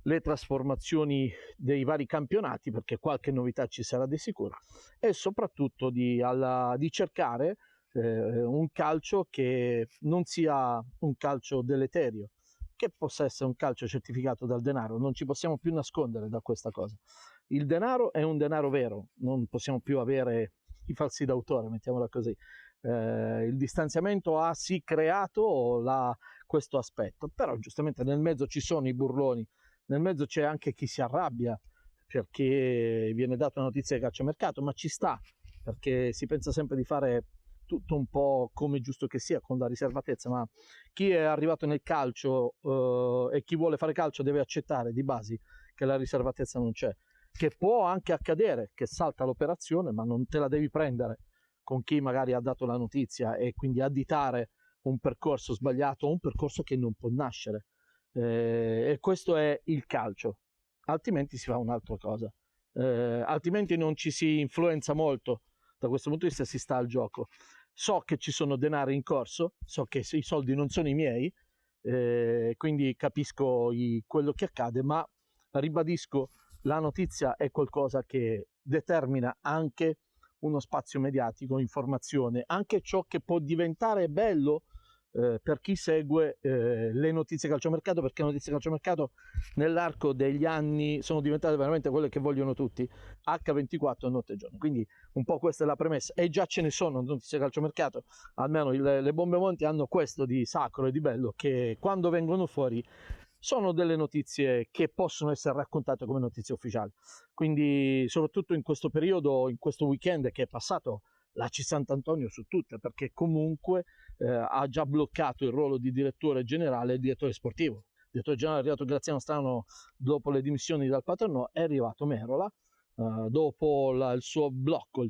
le trasformazioni dei vari campionati, perché qualche novità ci sarà di sicuro, e soprattutto di cercare un calcio che non sia un calcio deleterio, che possa essere un calcio certificato dal denaro. Non ci possiamo più nascondere da questa cosa. Il denaro è un denaro vero, non possiamo più avere i falsi d'autore, mettiamola così. Il distanziamento ha sì creato questo aspetto, però giustamente nel mezzo ci sono i burloni, nel mezzo c'è anche chi si arrabbia perché viene data una notizia di calciomercato, ma ci sta, perché si pensa sempre di fare tutto un po' come giusto che sia, con la riservatezza, ma chi è arrivato nel calcio e chi vuole fare calcio deve accettare di basi che la riservatezza non c'è, che può anche accadere che salta l'operazione, ma non te la devi prendere con chi magari ha dato la notizia e quindi additare un percorso sbagliato o un percorso che non può nascere. E questo è il calcio, altrimenti si fa un'altra cosa, altrimenti non ci si influenza molto. Da questo punto di vista si sta al gioco. So che ci sono denari in corso, so che i soldi non sono i miei, quindi capisco quello che accade, ma ribadisco, la notizia è qualcosa che determina anche uno spazio mediatico, informazione, anche ciò che può diventare bello per chi segue le notizie calciomercato, perché le notizie calciomercato nell'arco degli anni sono diventate veramente quelle che vogliono tutti, H24 notte e giorno. Quindi un po' questa è la premessa, e già ce ne sono notizie calciomercato, almeno le bombe monti hanno questo di sacro e di bello, che quando vengono fuori sono delle notizie che possono essere raccontate come notizie ufficiali. Quindi soprattutto in questo periodo, in questo weekend che è passato, la C Sant'Antonio su tutte, perché comunque ha già bloccato il ruolo di direttore generale e direttore sportivo. Il direttore generale è arrivato Graziano Strano dopo le dimissioni dal Paternò, è arrivato Merola dopo il suo blocco,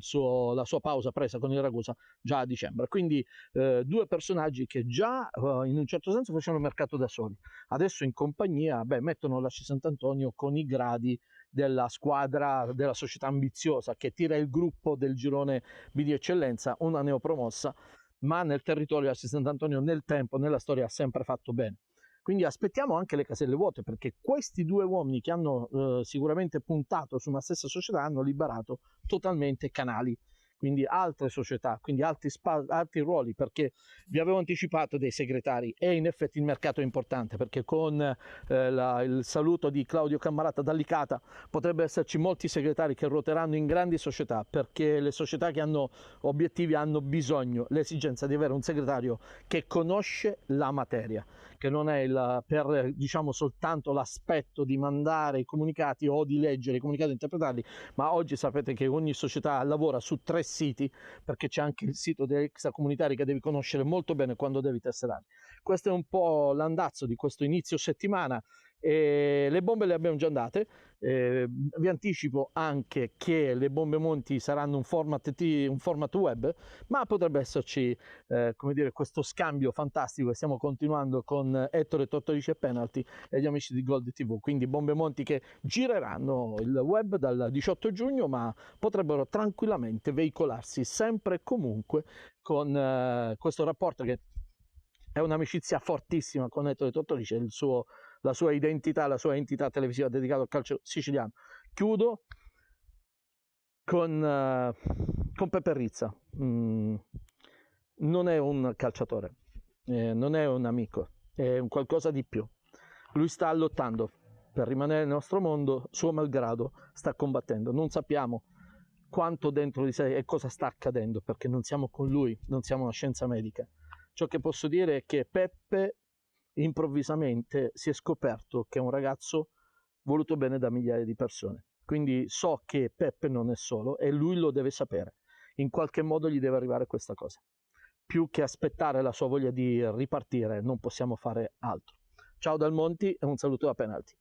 la sua pausa presa con il Ragusa già a dicembre. Quindi due personaggi che già in un certo senso facevano mercato da soli, adesso in compagnia mettono la C Sant'Antonio con i gradi della squadra, della società ambiziosa che tira il gruppo del girone B di eccellenza, una neopromossa, ma nel territorio la C Sant'Antonio nel tempo, nella storia ha sempre fatto bene. Quindi aspettiamo anche le caselle vuote, perché questi due uomini che hanno sicuramente puntato su una stessa società hanno liberato totalmente canali, quindi altre società, quindi altri ruoli, perché vi avevo anticipato dei segretari e in effetti il mercato è importante, perché con il saluto di Claudio Cammarata da Licata potrebbe esserci molti segretari che ruoteranno in grandi società, perché le società che hanno obiettivi hanno bisogno, l'esigenza di avere un segretario che conosce la materia, che non è per diciamo soltanto l'aspetto di mandare i comunicati o di leggere i comunicati e interpretarli, ma oggi sapete che ogni società lavora su 3 siti, perché c'è anche il sito degli extracomunitari che devi conoscere molto bene quando devi tesserare. Questo è un po' l'andazzo di questo inizio settimana. Le bombe le abbiamo già andate, vi anticipo anche che le bombe monti saranno un format web, ma potrebbe esserci come dire, questo scambio fantastico che stiamo continuando con Ettore Tortorice e Penalty e gli amici di Gold TV, quindi bombe monti che gireranno il web dal 18 giugno, ma potrebbero tranquillamente veicolarsi sempre e comunque con questo rapporto che è un'amicizia fortissima con Ettore Tortorice, la sua identità, la sua entità televisiva dedicata al calcio siciliano. Chiudo con Peppe Rizza. Non è un calciatore, non è un amico, è un qualcosa di più. Lui sta lottando per rimanere nel nostro mondo, suo malgrado sta combattendo. Non sappiamo quanto dentro di sé e cosa sta accadendo, perché non siamo con lui, non siamo una scienza medica. Ciò che posso dire è che Peppe improvvisamente si è scoperto che è un ragazzo voluto bene da migliaia di persone. Quindi so che Peppe non è solo e lui lo deve sapere. In qualche modo gli deve arrivare questa cosa. Più che aspettare la sua voglia di ripartire, non possiamo fare altro. Ciao dal Monti e un saluto da Penalty.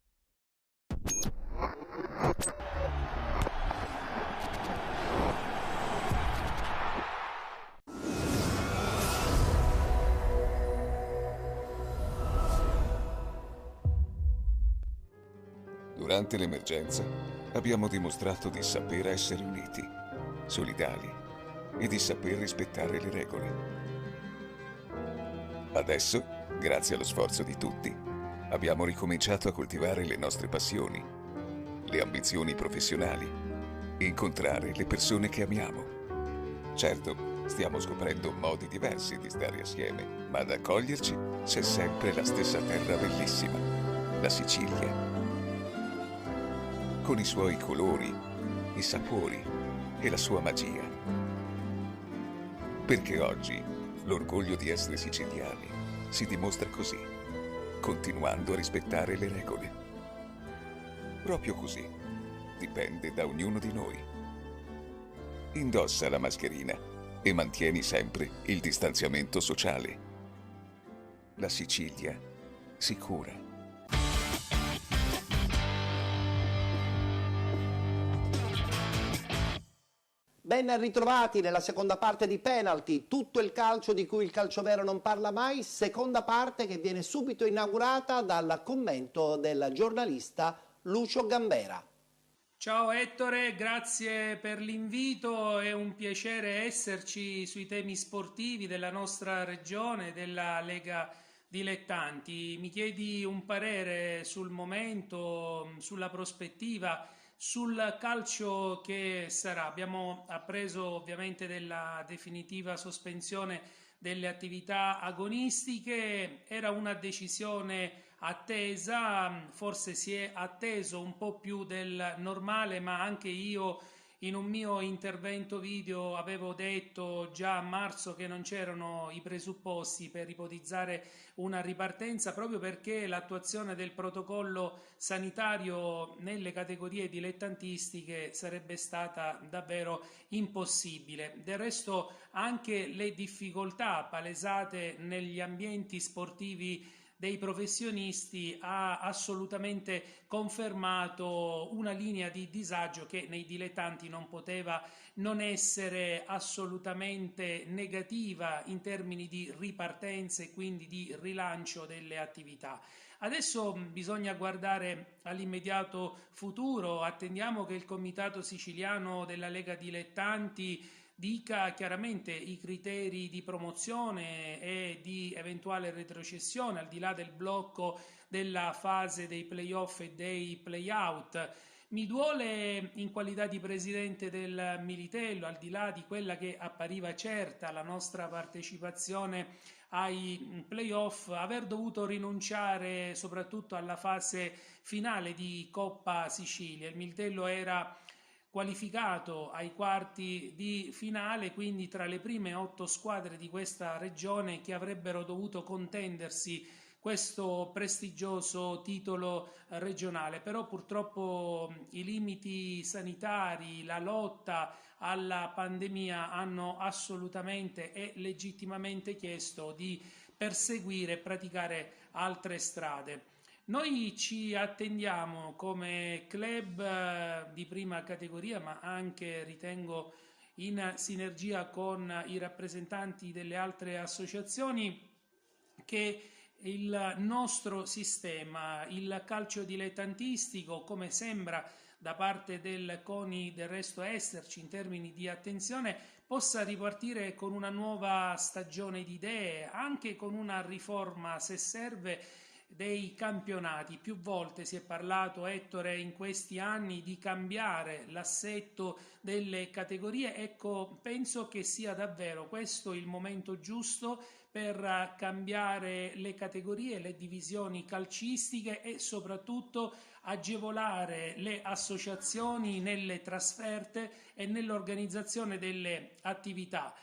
Durante l'emergenza abbiamo dimostrato di saper essere uniti, solidali e di saper rispettare le regole. Adesso, grazie allo sforzo di tutti, abbiamo ricominciato a coltivare le nostre passioni, le ambizioni professionali, e incontrare le persone che amiamo. Certo, stiamo scoprendo modi diversi di stare assieme, ma ad accoglierci c'è sempre la stessa terra bellissima, la Sicilia. Con i suoi colori, i sapori e la sua magia. Perché oggi l'orgoglio di essere siciliani si dimostra così, continuando a rispettare le regole. Proprio così, dipende da ognuno di noi. Indossa la mascherina e mantieni sempre il distanziamento sociale. La Sicilia sicura. Ben ritrovati nella seconda parte di Penalty, tutto il calcio di cui il calcio vero non parla mai, seconda parte che viene subito inaugurata dal commento del giornalista Lucio Gambera. Ciao Ettore, grazie per l'invito, è un piacere esserci sui temi sportivi della nostra regione, della Lega Dilettanti. Mi chiedi un parere sul momento, sulla prospettiva, sul calcio che sarà. Abbiamo appreso ovviamente della definitiva sospensione delle attività agonistiche, era una decisione attesa, forse si è atteso un po' più del normale, ma anche io in un mio intervento video avevo detto già a marzo che non c'erano i presupposti per ipotizzare una ripartenza, proprio perché l'attuazione del protocollo sanitario nelle categorie dilettantistiche sarebbe stata davvero impossibile. Del resto anche le difficoltà palesate negli ambienti sportivi dei professionisti ha assolutamente confermato una linea di disagio che nei dilettanti non poteva non essere assolutamente negativa in termini di ripartenza e quindi di rilancio delle attività. Adesso bisogna guardare all'immediato futuro, attendiamo che il Comitato Siciliano della Lega Dilettanti dica chiaramente i criteri di promozione e di eventuale retrocessione, al di là del blocco della fase dei play-off e dei play-out. Mi duole, in qualità di presidente del Militello, al di là di quella che appariva certa, la nostra partecipazione ai play-off, aver dovuto rinunciare soprattutto alla fase finale di Coppa Sicilia. Il Militello era qualificato ai quarti di finale, quindi tra le prime 8 squadre di questa regione che avrebbero dovuto contendersi questo prestigioso titolo regionale. Però purtroppo i limiti sanitari, la lotta alla pandemia hanno assolutamente e legittimamente chiesto di perseguire e praticare altre strade. Noi ci attendiamo come club di prima categoria, ma anche ritengo in sinergia con i rappresentanti delle altre associazioni, che il nostro sistema, il calcio dilettantistico, come sembra da parte del CONI del resto esserci in termini di attenzione, possa ripartire con una nuova stagione di idee, anche con una riforma, se serve, dei campionati. Più volte si è parlato, Ettore, in questi anni di cambiare l'assetto delle categorie. Ecco, penso che sia davvero questo il momento giusto per cambiare le categorie, le divisioni calcistiche e soprattutto agevolare le associazioni nelle trasferte e nell'organizzazione delle attività.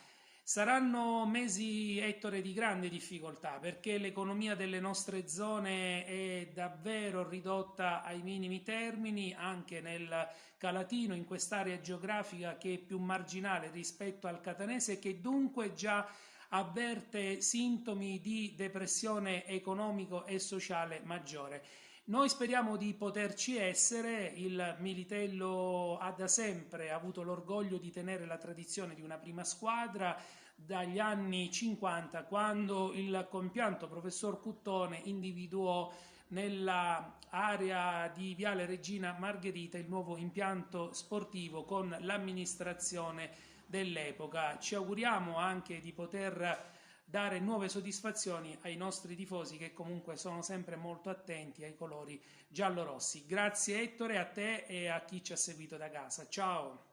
Saranno mesi, Ettore, di grande difficoltà, perché l'economia delle nostre zone è davvero ridotta ai minimi termini, anche nel Calatino, in quest'area geografica che è più marginale rispetto al catanese, che dunque già avverte sintomi di depressione economico e sociale maggiore. Noi speriamo di poterci essere. Il Militello ha da sempre avuto l'orgoglio di tenere la tradizione di una prima squadra dagli anni 50, quando il compianto professor Cuttone individuò nella area di Viale Regina Margherita il nuovo impianto sportivo con l'amministrazione dell'epoca. Ci auguriamo anche di poter dare nuove soddisfazioni ai nostri tifosi, che comunque sono sempre molto attenti ai colori giallorossi. Grazie Ettore, a te e a chi ci ha seguito da casa. Ciao!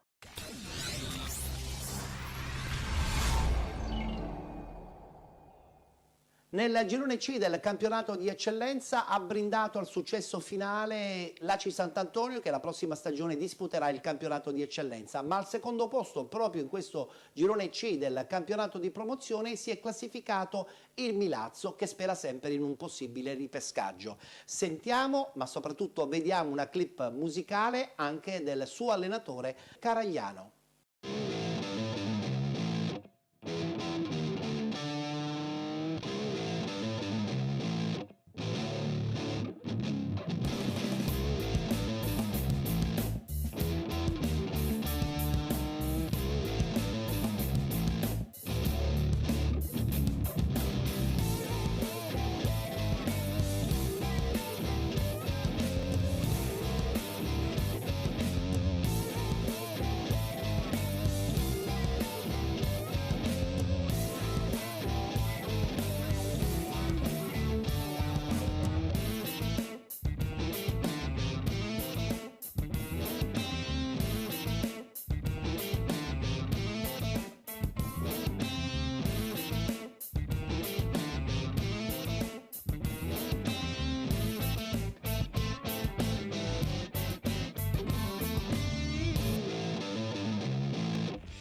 Nel girone C del campionato di eccellenza ha brindato al successo finale l'Aci Sant'Antonio, che la prossima stagione disputerà il campionato di eccellenza, ma al secondo posto proprio in questo girone C del campionato di promozione si è classificato il Milazzo, che spera sempre in un possibile ripescaggio. Sentiamo, ma soprattutto vediamo una clip musicale anche del suo allenatore Caragliano.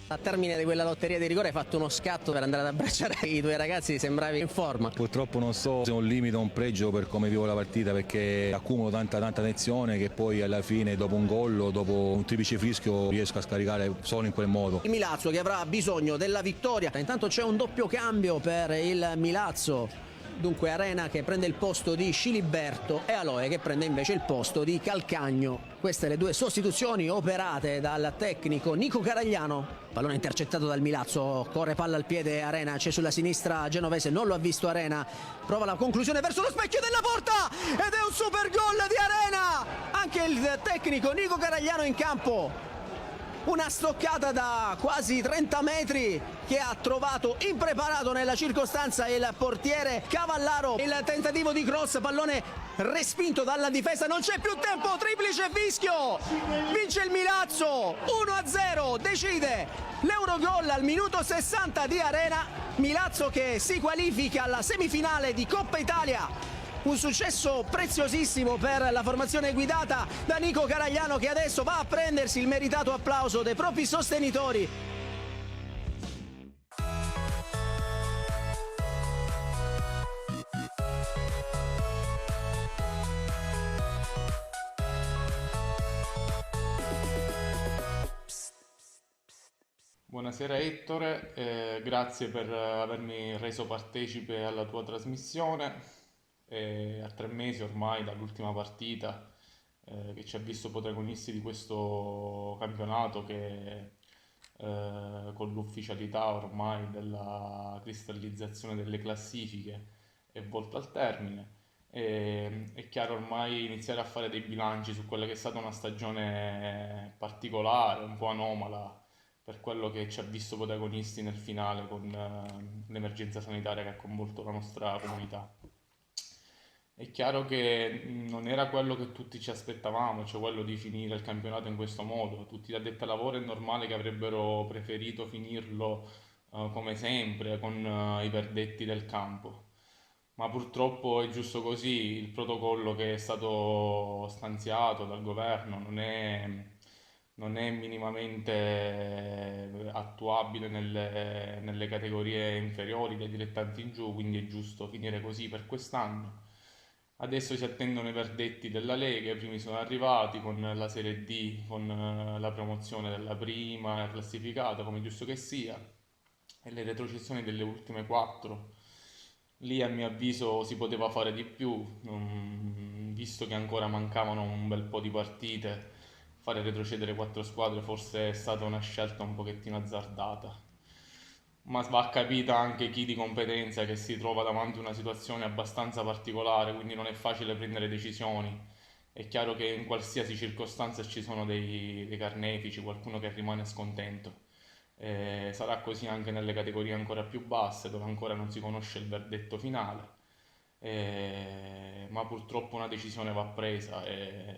A termine di quella lotteria di rigore hai fatto uno scatto per andare ad abbracciare i tuoi ragazzi, sembravi in forma. Purtroppo non so se è un limite o un pregio per come vivo la partita, perché accumulo tanta tensione che poi alla fine, dopo un gol o dopo un triplice fischio, riesco a scaricare solo in quel modo. Il Milazzo che avrà bisogno della vittoria. Intanto c'è un doppio cambio per il Milazzo. Dunque Arena che prende il posto di Sciliberto e Aloe che prende invece il posto di Calcagno. Queste le due sostituzioni operate dal tecnico Nico Caragliano. Pallone intercettato dal Milazzo, corre palla al piede Arena, c'è sulla sinistra Genovese, non lo ha visto Arena, prova la conclusione verso lo specchio della porta ed è un super gol di Arena! Anche il tecnico Nico Caragliano in campo. una stoccata da quasi 30 metri che ha trovato impreparato nella circostanza il portiere Cavallaro. Il tentativo di cross, pallone respinto dalla difesa, non c'è più tempo, triplice fischio, vince il Milazzo 1-0, decide l'Eurogol al minuto 60 di Arena, Milazzo che si qualifica alla semifinale di Coppa Italia. Un successo preziosissimo per la formazione guidata da Nico Caragliano, che adesso va a prendersi il meritato applauso dei propri sostenitori. Buonasera Ettore, grazie per avermi reso partecipe alla tua trasmissione. A 3 mesi ormai dall'ultima partita che ci ha visto protagonisti di questo campionato che con l'ufficialità ormai della cristallizzazione delle classifiche è volto al termine. È chiaro ormai iniziare a fare dei bilanci su quella che è stata una stagione particolare, un po' anomala per quello che ci ha visto protagonisti nel finale con l'emergenza sanitaria che ha coinvolto la nostra comunità. È chiaro che non era quello che tutti ci aspettavamo, cioè quello di finire il campionato in questo modo. Tutti gli addetti ai lavori è normale che avrebbero preferito finirlo come sempre, con i verdetti del campo. Ma purtroppo è giusto così, il protocollo che è stato stanziato dal governo non è minimamente attuabile nelle categorie inferiori dei dilettanti in giù, quindi è giusto finire così per quest'anno. Adesso si attendono i verdetti della Lega, i primi sono arrivati con la Serie D, con la promozione della prima classificata, come giusto che sia, e le retrocessioni delle ultime 4. Lì a mio avviso si poteva fare di più, visto che ancora mancavano un bel po' di partite, fare retrocedere 4 squadre forse è stata una scelta un pochettino azzardata. Ma va capita anche chi di competenza che si trova davanti a una situazione abbastanza particolare, quindi non è facile prendere decisioni. È chiaro che in qualsiasi circostanza ci sono dei carnefici, qualcuno che rimane scontento. Sarà così anche nelle categorie ancora più basse, dove ancora non si conosce il verdetto finale. Ma purtroppo una decisione va presa e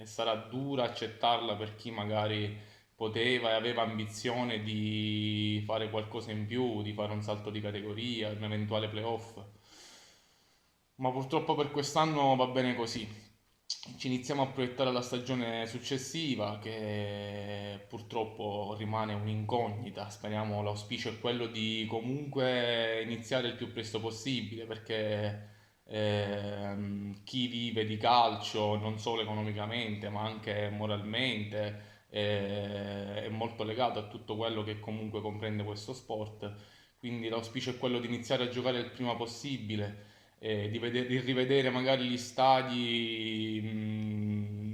sarà dura accettarla per chi magari poteva e aveva ambizione di fare qualcosa in più, di fare un salto di categoria, un eventuale playoff. Ma purtroppo per quest'anno va bene così. Ci iniziamo a proiettare la stagione successiva, che purtroppo rimane un'incognita. Speriamo, l'auspicio è quello di comunque iniziare il più presto possibile, perché chi vive di calcio, non solo economicamente, ma anche moralmente, è molto legato a tutto quello che comunque comprende questo sport, quindi l'auspicio è quello di iniziare a giocare il prima possibile, di rivedere magari gli stadi,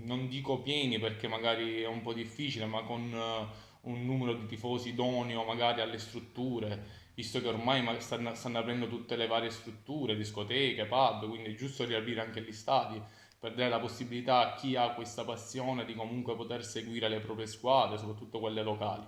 non dico pieni perché magari è un po' difficile, ma con un numero di tifosi idoneo magari alle strutture, visto che ormai stanno aprendo tutte le varie strutture, discoteche, pub, quindi è giusto riaprire anche gli stadi per dare la possibilità a chi ha questa passione di comunque poter seguire le proprie squadre, soprattutto quelle locali.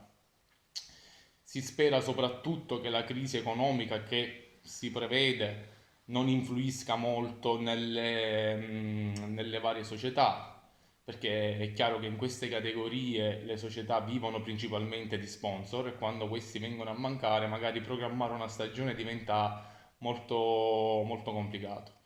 Si spera soprattutto che la crisi economica che si prevede non influisca molto nelle varie società, perché è chiaro che in queste categorie le società vivono principalmente di sponsor e quando questi vengono a mancare magari programmare una stagione diventa molto, molto complicato.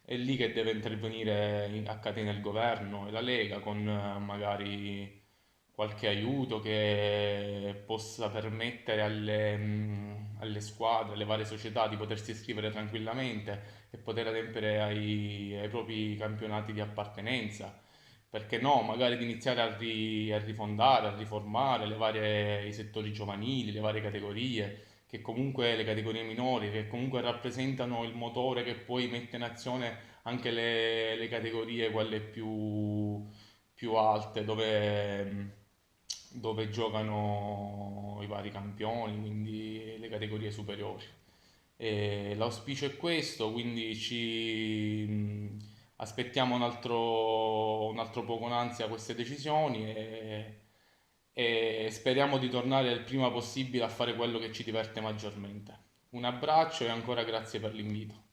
È lì che deve intervenire a catena il governo e la Lega con magari qualche aiuto che possa permettere alle squadre, alle varie società di potersi iscrivere tranquillamente e poter adempiere ai propri campionati di appartenenza. Perché no, magari di iniziare a rifondare, a riformare i settori giovanili, le varie categorie, che comunque le categorie minori, che comunque rappresentano il motore che poi mette in azione anche le categorie quelle più alte, dove giocano i vari campioni, quindi le categorie superiori. E l'auspicio è questo, quindi ci aspettiamo un altro po' con ansia queste decisioni e speriamo di tornare il prima possibile a fare quello che ci diverte maggiormente. Un abbraccio e ancora grazie per l'invito.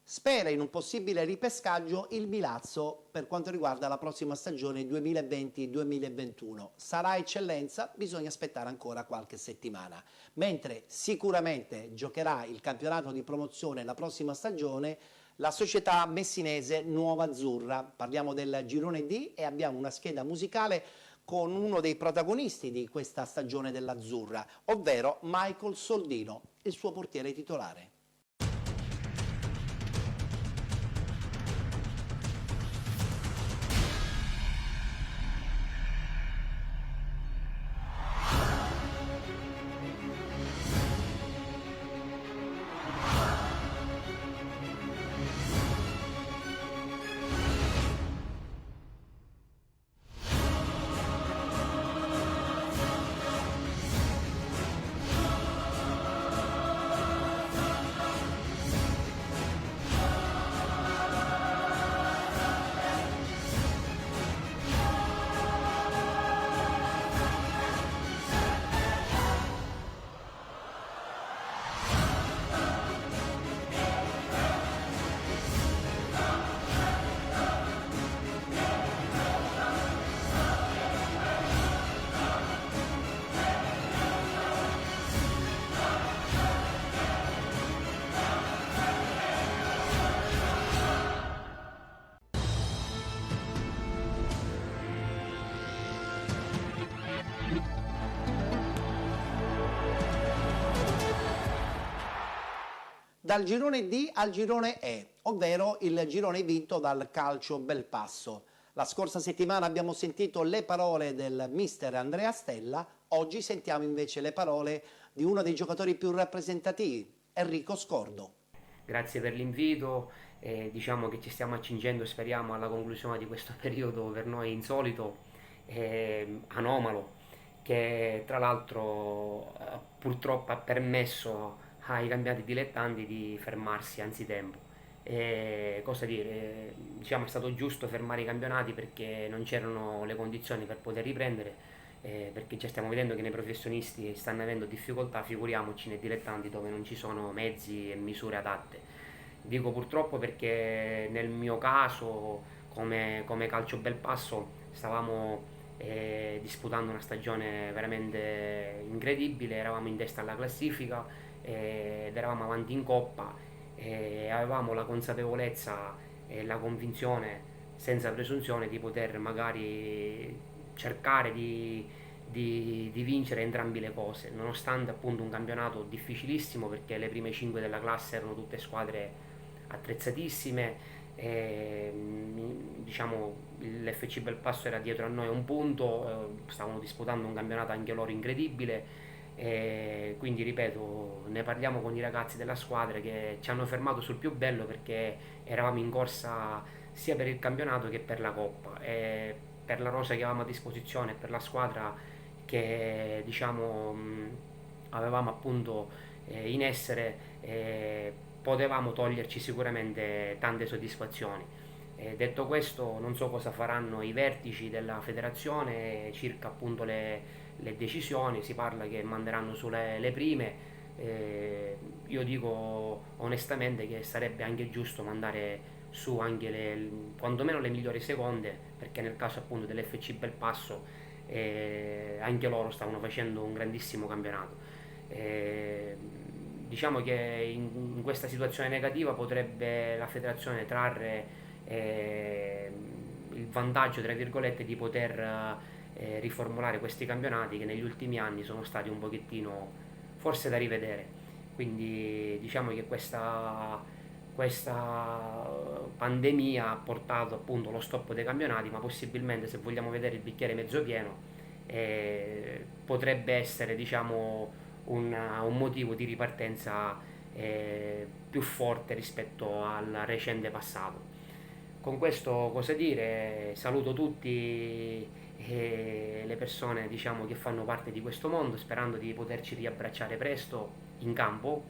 Spera in un possibile ripescaggio il Milazzo per quanto riguarda la prossima stagione 2020-2021. Sarà eccellenza? Bisogna aspettare ancora qualche settimana. Mentre sicuramente giocherà il campionato di promozione la prossima stagione la società messinese Nuova Azzurra. Parliamo del girone D e abbiamo una scheda musicale con uno dei protagonisti di questa stagione dell'Azzurra, ovvero Michael Soldino, il suo portiere titolare. Dal girone D al girone E, ovvero il girone vinto dal Calcio Belpasso. La scorsa settimana abbiamo sentito le parole del mister Andrea Stella, oggi sentiamo invece le parole di uno dei giocatori più rappresentativi, Enrico Scordo. Grazie per l'invito, diciamo che ci stiamo accingendo, speriamo, alla conclusione di questo periodo per noi insolito, anomalo, che tra l'altro purtroppo ha permesso ai campionati dilettanti di fermarsi anzitempo. Cosa dire? Diciamo è stato giusto fermare i campionati perché non c'erano le condizioni per poter riprendere, perché già stiamo vedendo che nei professionisti stanno avendo difficoltà, figuriamoci nei dilettanti dove non ci sono mezzi e misure adatte. Dico purtroppo perché nel mio caso, come Calcio Belpasso, stavamo disputando una stagione veramente incredibile, eravamo in testa alla classifica ed eravamo avanti in Coppa e avevamo la consapevolezza e la convinzione, senza presunzione, di poter magari cercare di vincere entrambe le cose, nonostante appunto un campionato difficilissimo perché le prime 5 della classe erano tutte squadre attrezzatissime. Diciamo l'FC Belpasso era dietro a noi un punto, stavano disputando un campionato anche loro incredibile. Quindi ripeto, ne parliamo con i ragazzi della squadra che ci hanno fermato sul più bello perché eravamo in corsa sia per il campionato che per la Coppa, e per la rosa che avevamo a disposizione e per la squadra che diciamo avevamo appunto in essere, potevamo toglierci sicuramente tante soddisfazioni. Detto questo, non so cosa faranno i vertici della federazione circa appunto le decisioni, si parla che manderanno sulle prime, io dico onestamente che sarebbe anche giusto mandare su anche quantomeno le migliori seconde, perché nel caso appunto dell'FC Belpasso anche loro stavano facendo un grandissimo campionato. Diciamo che in questa situazione negativa potrebbe la federazione trarre il vantaggio, tra virgolette, di poter riformulare questi campionati che negli ultimi anni sono stati un pochettino forse da rivedere. Quindi diciamo che questa pandemia ha portato appunto lo stop dei campionati, ma possibilmente, se vogliamo vedere il bicchiere mezzo pieno, potrebbe essere diciamo un motivo di ripartenza più forte rispetto al recente passato. Con questo cosa dire? Saluto tutti le persone, diciamo, che fanno parte di questo mondo, sperando di poterci riabbracciare presto in campo,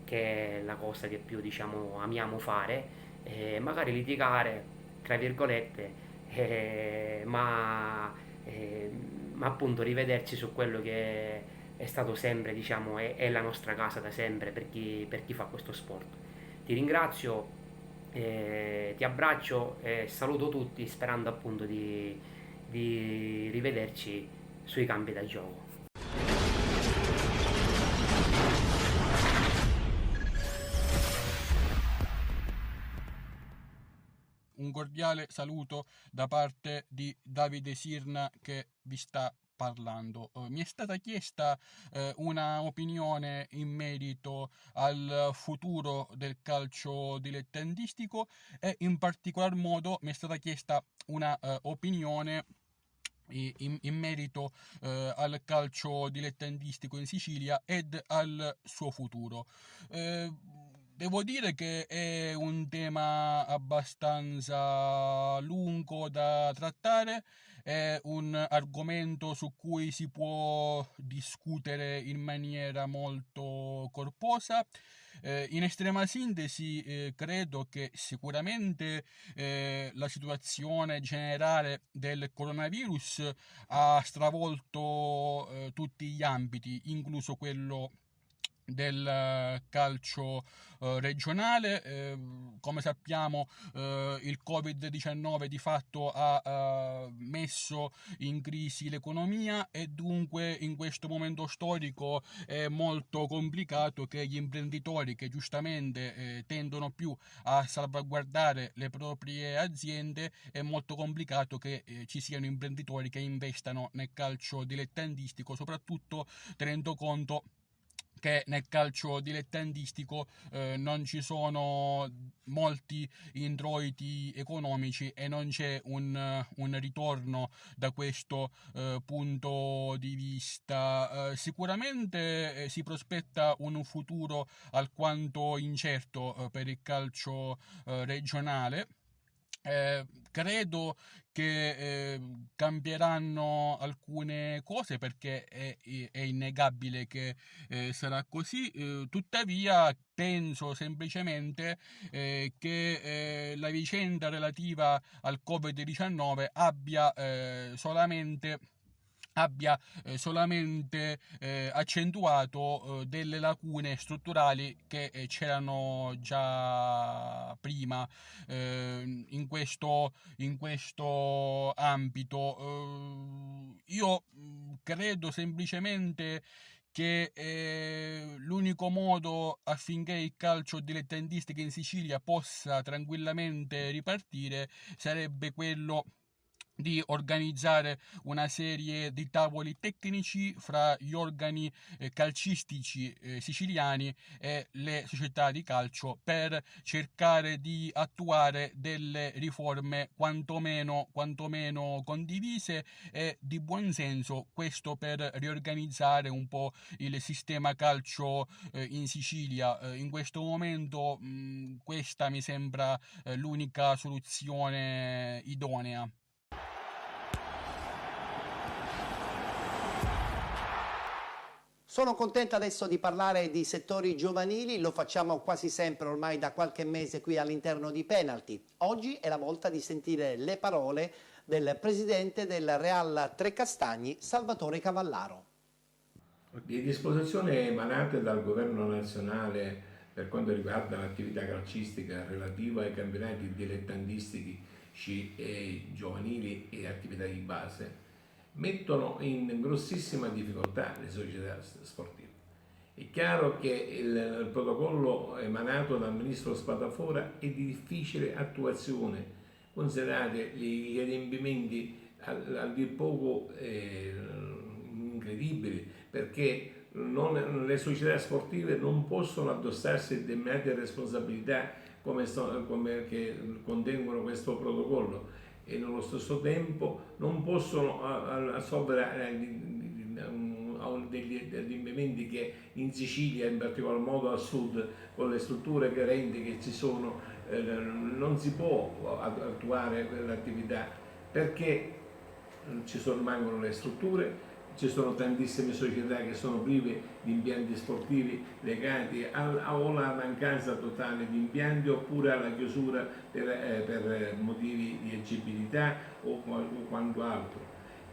che è la cosa che più, diciamo, amiamo fare, magari litigare, tra virgolette, ma appunto rivederci su quello che è stato sempre, diciamo, è la nostra casa da sempre per chi fa questo sport. Ti ringrazio, ti abbraccio e saluto tutti, sperando appunto di rivederci sui campi da gioco. Un cordiale saluto da parte di Davide Sirna che vi sta parlando. Mi è stata chiesta una opinione in merito al futuro del calcio dilettantistico e in particolar modo mi è stata chiesta una opinione in merito al calcio dilettantistico in Sicilia ed al suo futuro. Devo dire che è un tema abbastanza lungo da trattare, è un argomento su cui si può discutere in maniera molto corposa. In estrema sintesi, credo che sicuramente la situazione generale del coronavirus ha stravolto tutti gli ambiti, incluso quello del calcio regionale. Come sappiamo, il Covid-19 di fatto ha messo in crisi l'economia e dunque in questo momento storico è molto complicato che gli imprenditori, che giustamente tendono più a salvaguardare le proprie aziende, è molto complicato che ci siano imprenditori che investano nel calcio dilettantistico, soprattutto tenendo conto che nel calcio dilettantistico non ci sono molti introiti economici e non c'è un ritorno da questo punto di vista. Sicuramente si prospetta un futuro alquanto incerto per il calcio regionale. Credo che cambieranno alcune cose perché è innegabile che sarà così, tuttavia penso semplicemente che la vicenda relativa al Covid-19 abbia solamente accentuato delle lacune strutturali che c'erano già prima in questo ambito. Io credo semplicemente che l'unico modo affinché il calcio dilettantistico in Sicilia possa tranquillamente ripartire sarebbe quello di organizzare una serie di tavoli tecnici fra gli organi calcistici siciliani e le società di calcio per cercare di attuare delle riforme quantomeno condivise e di buon senso, questo per riorganizzare un po' il sistema calcio in Sicilia. In questo momento questa mi sembra l'unica soluzione idonea. Sono contento adesso di parlare di settori giovanili, lo facciamo quasi sempre ormai da qualche mese qui all'interno di Penalty. Oggi è la volta di sentire le parole del presidente del Real Trecastagni, Salvatore Cavallaro. Le disposizioni emanate dal governo nazionale per quanto riguarda l'attività calcistica relativa ai campionati dilettantistici e giovanili e attività di base mettono in grossissima difficoltà le società sportive. È chiaro che il protocollo emanato dal ministro Spadafora è di difficile attuazione, considerate gli adempimenti a dir poco incredibili, perché le società sportive non possono addossarsi determinate responsabilità come che contengono questo protocollo, e nello stesso tempo non possono assolvere degli adempimenti che in Sicilia, in particolar modo al sud, con le strutture carenti che ci sono, non si può attuare l'attività perché mancano le strutture. Ci sono tantissime società che sono prive di impianti sportivi legati o alla mancanza totale di impianti oppure alla chiusura per motivi di agibilità o quanto altro.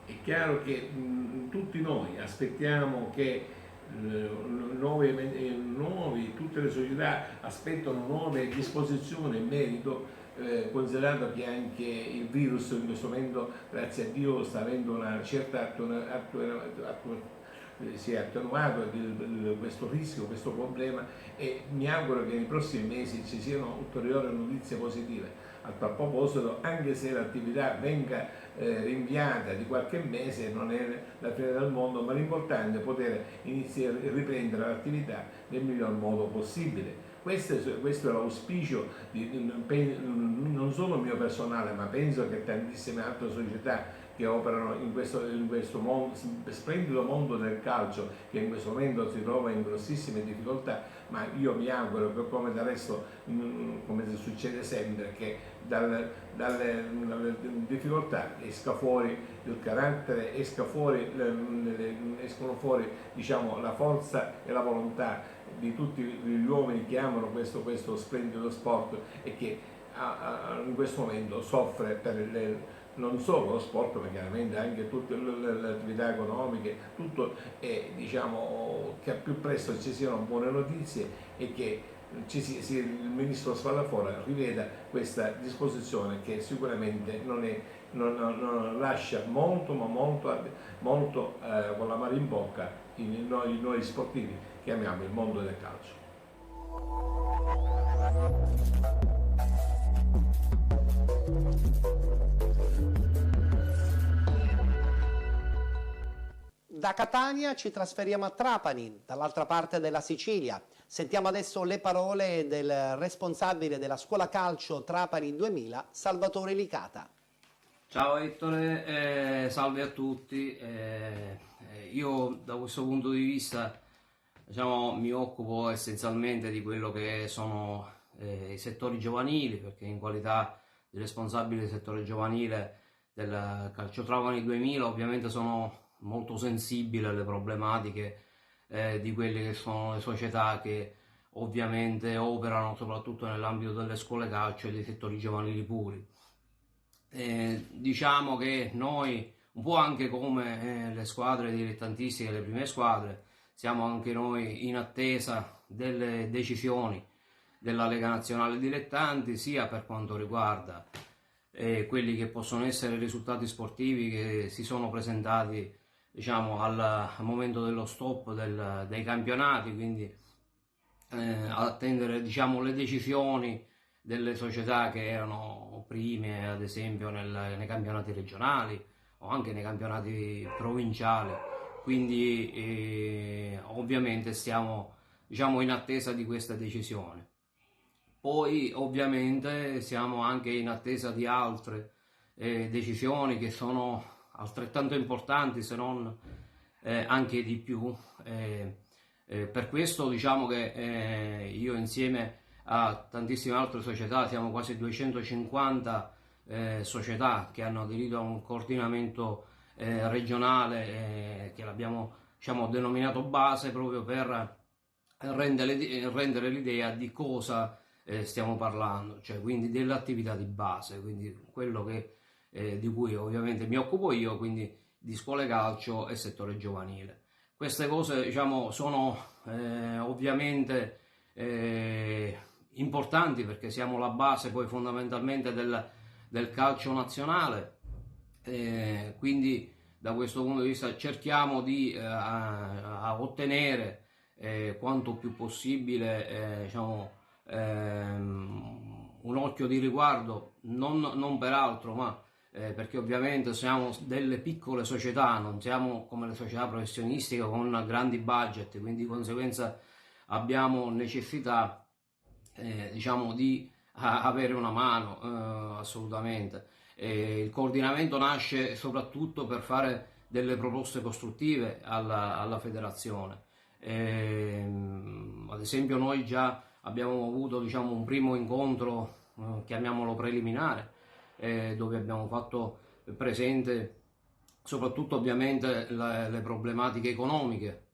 È chiaro che tutti noi aspettiamo che tutte le società aspettano nuove disposizioni in merito, considerato che anche il virus in questo momento, grazie a Dio, sta avendo una certa si è attenuato questo rischio, questo problema, e mi auguro che nei prossimi mesi ci siano ulteriori notizie positive. A tal proposito, anche se l'attività venga rinviata di qualche mese, non è la fine del mondo, ma l'importante è poter iniziare a riprendere l'attività nel miglior modo possibile. Questo è l'auspicio non solo mio personale, ma penso che tantissime altre società che operano in questo splendido mondo del calcio, che in questo momento si trova in grossissime difficoltà, ma io mi auguro che, come del resto, come succede sempre, che dalle difficoltà esca fuori il carattere, escono fuori, diciamo, la forza e la volontà di tutti gli uomini che amano questo splendido sport e che in questo momento soffre non solo lo sport, ma chiaramente anche tutte le attività economiche, tutto, e diciamo che al più presto ci siano buone notizie e che il ministro Spadafora riveda questa disposizione, che sicuramente non lascia molto con la mano in bocca noi sportivi che amiamo il mondo del calcio. Da Catania ci trasferiamo a Trapani, dall'altra parte della Sicilia. Sentiamo adesso le parole del responsabile della scuola calcio Trapani 2000, Salvatore Licata. Ciao Ettore, salve a tutti. Io da questo punto di vista, diciamo, mi occupo essenzialmente di quello che sono i settori giovanili, perché in qualità di responsabile del settore giovanile del Calcio Trapani 2000 ovviamente sono molto sensibile alle problematiche di quelle che sono le società che ovviamente operano soprattutto nell'ambito delle scuole calcio e dei settori giovanili puri. Diciamo che noi, un po' anche come le squadre dilettantistiche, le prime squadre, siamo anche noi in attesa delle decisioni della Lega Nazionale Dilettanti, sia per quanto riguarda quelli che possono essere risultati sportivi che si sono presentati, diciamo, al momento dello stop dei campionati, quindi attendere, diciamo, le decisioni delle società che erano prime, ad esempio nei campionati regionali o anche nei campionati provinciali, quindi ovviamente stiamo, diciamo, in attesa di questa decisione. Poi ovviamente siamo anche in attesa di altre decisioni che sono altrettanto importanti, se non anche di più. Per questo diciamo che io, insieme a tantissime altre società, siamo quasi 250 società che hanno aderito a un coordinamento regionale che l'abbiamo, diciamo, denominato base, proprio per rendere l'idea di cosa stiamo parlando, cioè quindi dell'attività di base, quindi quello che di cui ovviamente mi occupo io, quindi di scuole calcio e settore giovanile. Queste cose, diciamo, sono ovviamente importanti, perché siamo la base poi fondamentalmente del calcio nazionale, quindi da questo punto di vista cerchiamo di ottenere quanto più possibile, diciamo, un occhio di riguardo, non per altro, ma perché ovviamente siamo delle piccole società, non siamo come le società professionistiche con grandi budget, quindi di conseguenza abbiamo necessità, diciamo, di avere una mano assolutamente. Il coordinamento nasce soprattutto per fare delle proposte costruttive alla federazione. Ad esempio noi già abbiamo avuto, diciamo, un primo incontro, chiamiamolo preliminare, dove abbiamo fatto presente soprattutto ovviamente le problematiche economiche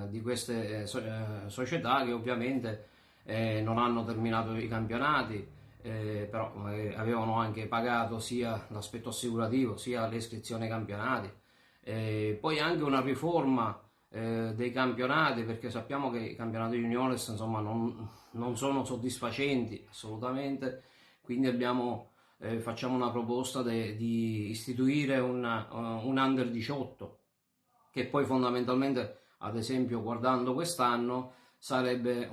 di queste società che ovviamente non hanno terminato i campionati, però avevano anche pagato sia l'aspetto assicurativo sia le iscrizioni ai campionati, poi anche una riforma dei campionati, perché sappiamo che i campionati juniores insomma non sono soddisfacenti assolutamente, quindi facciamo una proposta di istituire un under 18 che poi fondamentalmente, ad esempio guardando quest'anno, sarebbe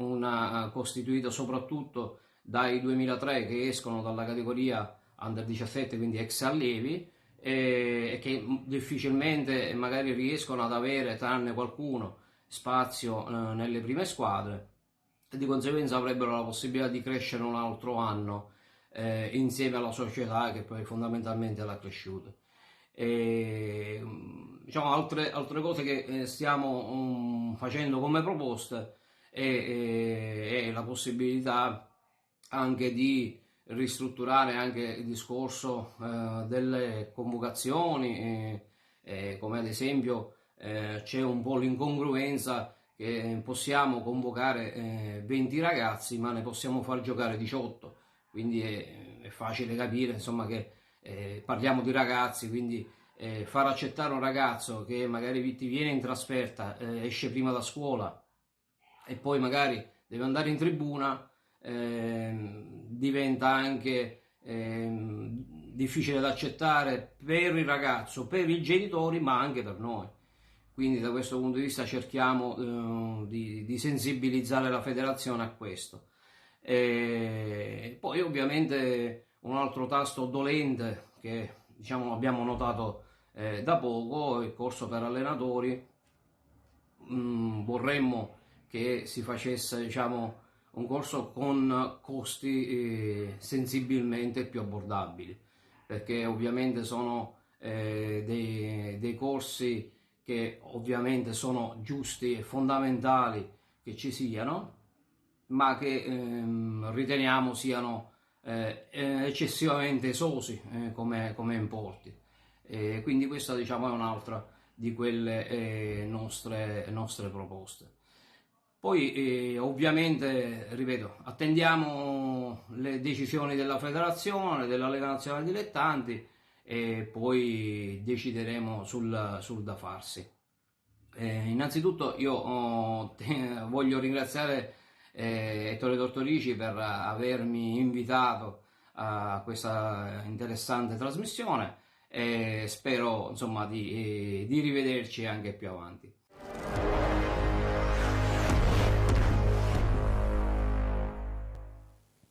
costituito soprattutto dai 2003 che escono dalla categoria under 17, quindi ex allievi, e che difficilmente magari riescono ad avere, tranne qualcuno, spazio nelle prime squadre, e di conseguenza avrebbero la possibilità di crescere un altro anno insieme alla società che poi fondamentalmente l'ha cresciuta. Diciamo altre cose che stiamo facendo come proposte è la possibilità anche di ristrutturare anche il discorso delle convocazioni, come ad esempio c'è un po' l'incongruenza che possiamo convocare 20 ragazzi ma ne possiamo far giocare 18, quindi è facile capire insomma che parliamo di ragazzi, quindi far accettare un ragazzo che magari ti viene in trasferta, esce prima da scuola e poi magari deve andare in tribuna, diventa anche difficile da accettare per il ragazzo, per i genitori, ma anche per noi. Quindi da questo punto di vista cerchiamo di sensibilizzare la federazione a questo. Poi ovviamente un altro tasto dolente che diciamo abbiamo notato da poco, il corso per allenatori. Vorremmo che si facesse, diciamo, un corso con costi sensibilmente più abbordabili, perché ovviamente sono dei corsi che ovviamente sono giusti e fondamentali che ci siano, ma che riteniamo siano eccessivamente esosi come importi. Quindi questa, diciamo, è un'altra di quelle nostre proposte. Poi ovviamente, ripeto, attendiamo le decisioni della federazione, della Lega Nazionale Dilettanti, e poi decideremo sul da farsi. Innanzitutto io voglio ringraziare Ettore Tortorici per avermi invitato a questa interessante trasmissione e spero insomma di rivederci anche più avanti.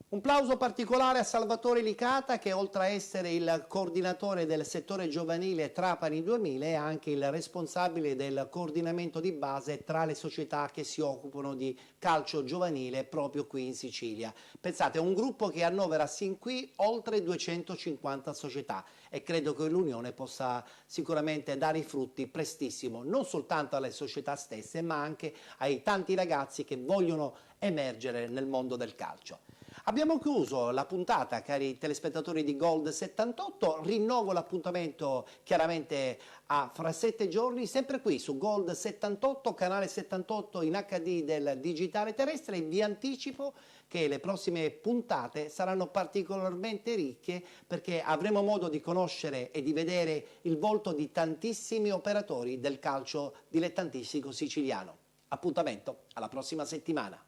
Un plauso particolare a Salvatore Licata che oltre a essere il coordinatore del settore giovanile Trapani 2000 è anche il responsabile del coordinamento di base tra le società che si occupano di calcio giovanile proprio qui in Sicilia. Pensate, è un gruppo che annovera sin qui oltre 250 società e credo che l'unione possa sicuramente dare i frutti prestissimo, non soltanto alle società stesse ma anche ai tanti ragazzi che vogliono emergere nel mondo del calcio. Abbiamo chiuso la puntata, cari telespettatori di Gold 78, rinnovo l'appuntamento chiaramente fra 7 giorni, sempre qui su Gold 78, canale 78 in HD del digitale terrestre, e vi anticipo che le prossime puntate saranno particolarmente ricche perché avremo modo di conoscere e di vedere il volto di tantissimi operatori del calcio dilettantistico siciliano. Appuntamento alla prossima settimana.